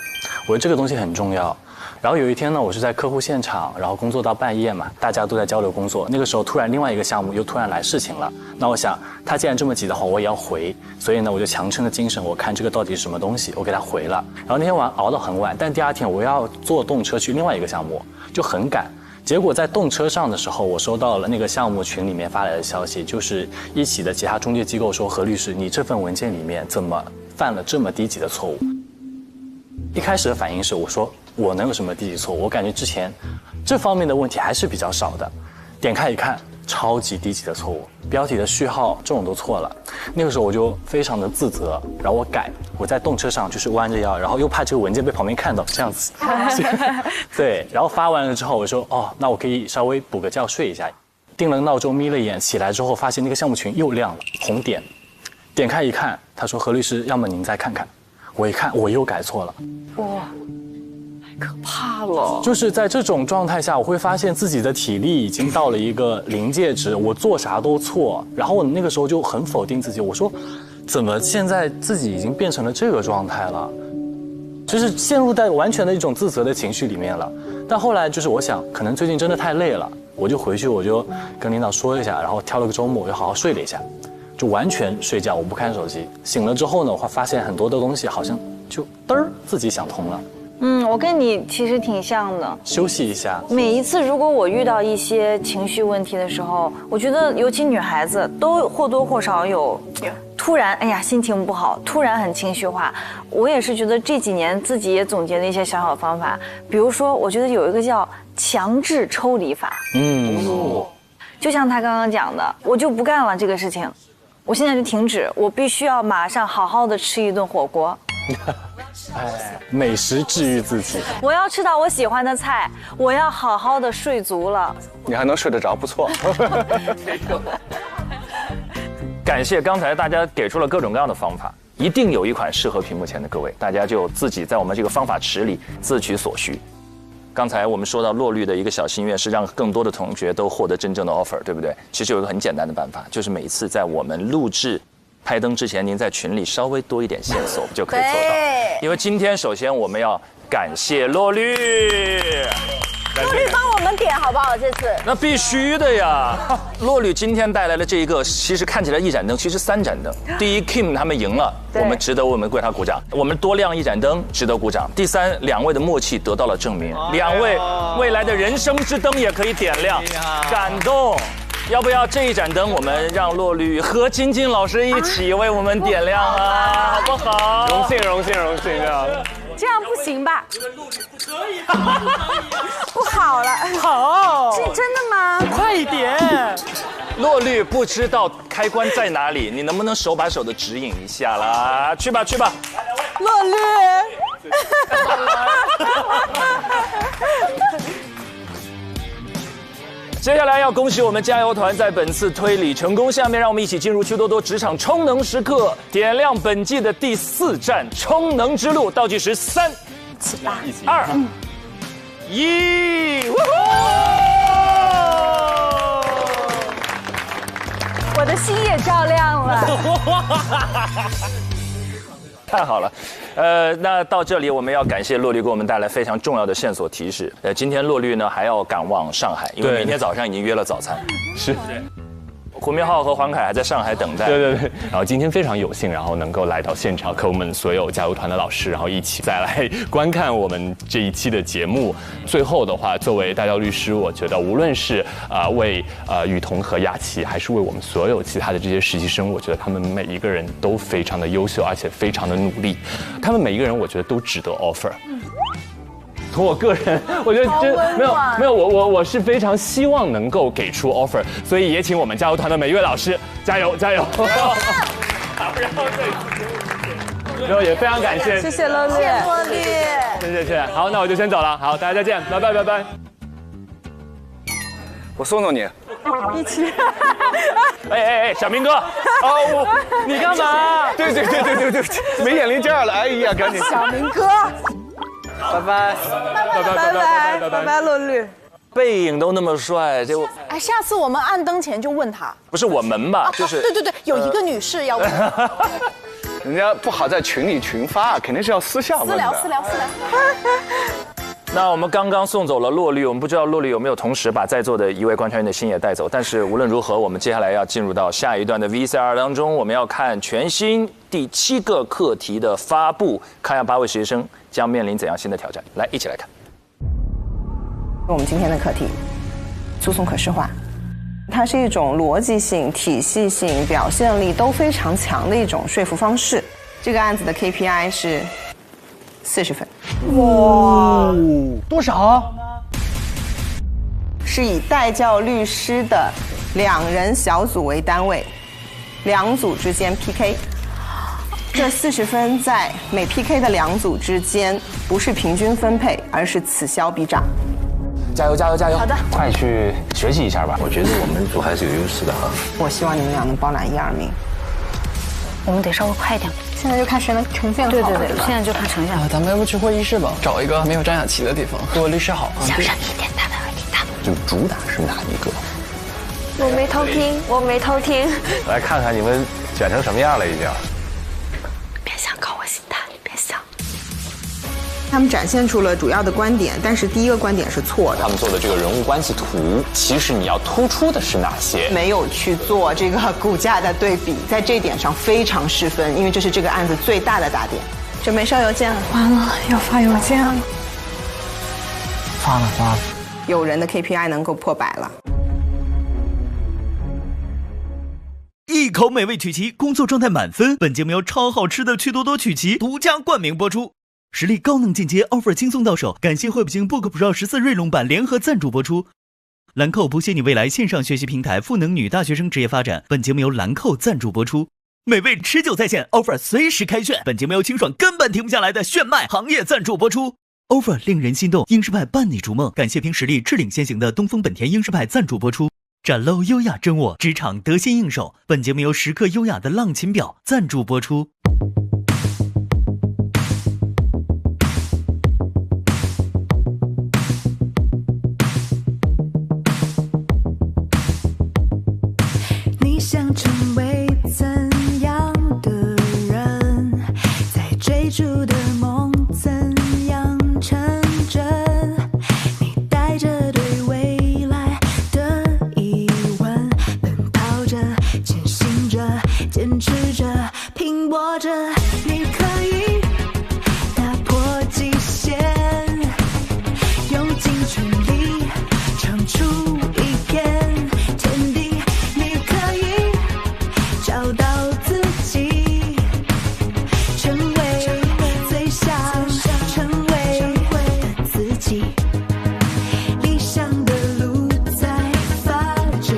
我觉得这个东西很重要。然后有一天呢，我是在客户现场，然后工作到半夜嘛，大家都在交流工作，那个时候突然另外一个项目又突然来事情了，那我想他既然这么急的话，我也要回，所以呢我就强撑着精神，我看这个到底是什么东西，我给他回了。然后那天晚上熬到很晚，但第2天我要坐动车去另外一个项目，就很赶。结果在动车上的时候，我收到了那个项目群里面发来的消息，就是一起的其他中介机构说，何律师，你这份文件里面怎么犯了这么低级的错误？一开始的反应是，我说我能有什么低级错误？我感觉之前这方面的问题还是比较少的。点开一看，超级低级的错误，标题的序号这种都错了。那个时候我就非常的自责，然后我改，我在动车上就是弯着腰，然后又怕这个文件被旁边看到，这样子。对，然后发完了之后，我说哦，那我可以稍微补个觉睡一下。定了闹钟，眯了眼，起来之后发现那个项目群又亮了，红点。点开一看，他说何律师，要么您再看看。我一看，我又改错了。哇，太可怕了！就是在这种状态下，我会发现自己的体力已经到了一个临界值，我做啥都错。然后我那个时候就很否定自己，我说，怎么现在自己已经变成了这个状态了？就是陷入在完全的一种自责的情绪里面了。但后来就是我想，可能最近真的太累了，我就回去我就跟领导说一下，然后挑了个周末，我就好好睡了一下。就完全睡觉，我不看手机。醒了之后呢，我会发现很多的东西好像就嘚儿自己想通了。我跟你其实挺像的。休息一下。每一次如果我遇到一些情绪问题的时候，我觉得尤其女孩子都或多或少有突然哎呀心情不好，突然很情绪化。我也是觉得这几年自己也总结了一些小小的方法，比如说我觉得有一个叫强制抽离法。就像他刚刚讲的，我就不干了这个事情。我现在就停止，我必须要马上好好的吃一顿火锅。美食治愈自己。我要吃到我喜欢的菜，我要好好的睡足了。你还能睡得着，不错。感谢刚才大家给出了各种各样的方法，一定有一款适合屏幕前的各位，大家就自己在我们这个方法池里自取所需。刚才我们说到落绿的一个小心愿是让更多的同学都获得真正的 offer， 对不对？其实有一个很简单的办法，就是每次在我们录制拍灯之前，您在群里稍微多一点线索就可以做到。因为今天首先我们要感谢落绿，落绿帮我们点好不好？这次那必须的呀。落绿今天带来了这一个，其实看起来一盏灯，其实3盏灯。第一 Kim 他们赢了，我们值得我们为他鼓掌。我们多亮一盏灯，值得鼓掌。第3，2位的默契得到了证明，2位未来的人生之灯也可以点亮，感动。要不要这一盏灯，我们让落绿和金金老师一起为我们点亮啊，好不好？荣幸荣幸荣幸啊！这样不行吧？可以，不好了。好，是真的吗？快一点！落绿不知道开关在哪里，你能不能手把手的指引一下啦？去吧去吧，落绿。接下来要恭喜我们加油团在本次推理成功。下面让我们一起进入趣多多职场充能时刻，点亮本季的第4站充能之路。倒计时3、2、1，我的心也照亮了。太好了，那到这里我们要感谢落绿给我们带来非常重要的线索提示。今天落绿呢还要赶往上海，因为明天早上已经约了早餐。是。胡明浩和黄凯还在上海等待。对。然后今天非常有幸，然后能够来到现场，和我们所有加油团的老师，然后一起再来观看我们这一期的节目。最后的话，作为大教律师，我觉得无论是为雨桐和雅琪，还是为我们所有其他的这些实习生，我觉得他们每一个人都非常的优秀，而且非常的努力。他们每一个人，我觉得都值得 offer。从我个人，我觉得没有，我是非常希望能够给出 offer， 所以也请我们加油团的每一位老师加油加油！然后也非常感谢，谢谢落绿，谢谢。好，那我就先走了。好，大家再见，拜拜。我送送你。一起。哎，小明哥，你干嘛？对，没眼力劲儿了。哎呀，赶紧。小明哥。拜拜，落绿。背影都那么帅，这哎，下次我们按灯前就问他。不是我们吧？就是对，有一个女士要问。人家不好在群里群发，肯定是要私下问的。私聊。那我们刚刚送走了落绿，我们不知道落绿有没有同时把在座的一位观察员的心也带走。但是无论如何，我们接下来要进入到下一段的 VCR 当中，我们要看全新第7个课题的发布，看下8位实习生将面临怎样新的挑战。来，一起来看。我们今天的课题诉讼可视化。它是一种逻辑性、体系性、表现力都非常强的一种说服方式。这个案子的 KPI 是40分。哇，多少？是以代教律师的2人小组为单位，2组之间 PK。这40分在每 PK 的2组之间不是平均分配，而是此消彼长。加油加油加油！好的，快去学习一下吧。我觉得我们组还是有优势的哈。我希望你们俩能包揽1、2名。我们得稍微快一点。现在就看谁能呈现好。对，现在就看呈现好。咱们要不去会议室吧，找一个没有张雅琪的地方，对我律师好。小声一点，大胆一点。就主打是哪一个？我没偷听，我没偷听。来看看你们卷成什么样了，已经。别想搞我心态，别想。他们展现出了主要的观点，但是第一个观点是错的。他们做的这个人物关系图，其实你要突出的是哪些？没有去做这个股价的对比，在这一点上非常失分，因为这是这个案子最大的打点。准备烧邮件了，完了，要发邮件了。发了。有人的 KPI 能够破100了。一口美味曲奇，工作状态满分。本节目由超好吃的趣多多曲奇独家冠名播出。实力高能进阶 ，offer 轻松到手。感谢惠普京 Book Pro 14锐龙版联合赞助播出。兰蔻谱写你未来线上学习平台，赋能女大学生职业发展。本节目由兰蔻赞助播出。美味持久在线 ，offer 随时开券。本节目由清爽根本停不下来的炫迈行业赞助播出。offer 令人心动，英诗派伴你逐梦。感谢凭实力智领先行的东风本田英诗派赞助播出。展露优雅真我，职场得心应手。本节目由时刻优雅的浪琴表赞助播出。你想成为怎样的人？在追逐的梦怎样成真？你带着对未来的疑问，奔跑着，前行着，坚持着，拼搏着。你可以打破极限，用尽全力闯出一片天地。你可以找到自己，成为最想成为的自己。理想的路在发着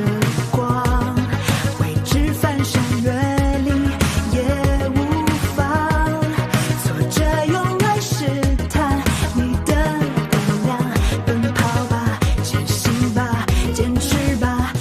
光，未知翻山越岭也无妨。挫折用来试探你的胆量，奔跑吧，前行吧，坚持吧。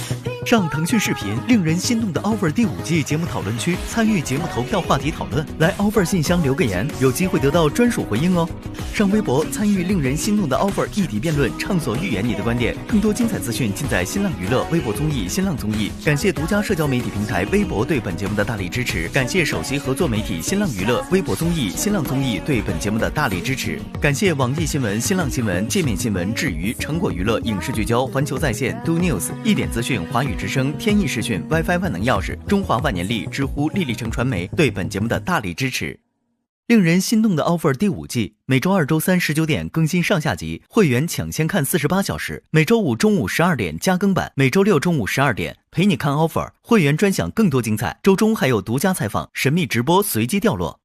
上腾讯视频令人心动的 offer 第5季节目讨论区参与节目投票话题讨论，来 offer 信箱留个言，有机会得到专属回应哦。上微博参与令人心动的 offer 议题辩论，畅所欲言你的观点。更多精彩资讯尽在新浪娱乐、微博综艺、新浪综艺。感谢独家社交媒体平台微博对本节目的大力支持，感谢首席合作媒体新浪娱乐、微博综艺、新浪综艺对本节目的大力支持，感谢网易新闻、新浪新闻、界面新闻、智娱、成果娱乐、影视聚焦、环球在线、Do News、一点资讯、华语之声、天意视讯、WiFi 万能钥匙、中华万年历、知乎、丽丽城传媒对本节目的大力支持。令人心动的 offer 第5季，每周2、周3 19点更新上下集，会员抢先看48小时，每周5中午12点加更版，每周6中午12点陪你看 offer， 会员专享更多精彩，周中还有独家采访、神秘直播随机掉落。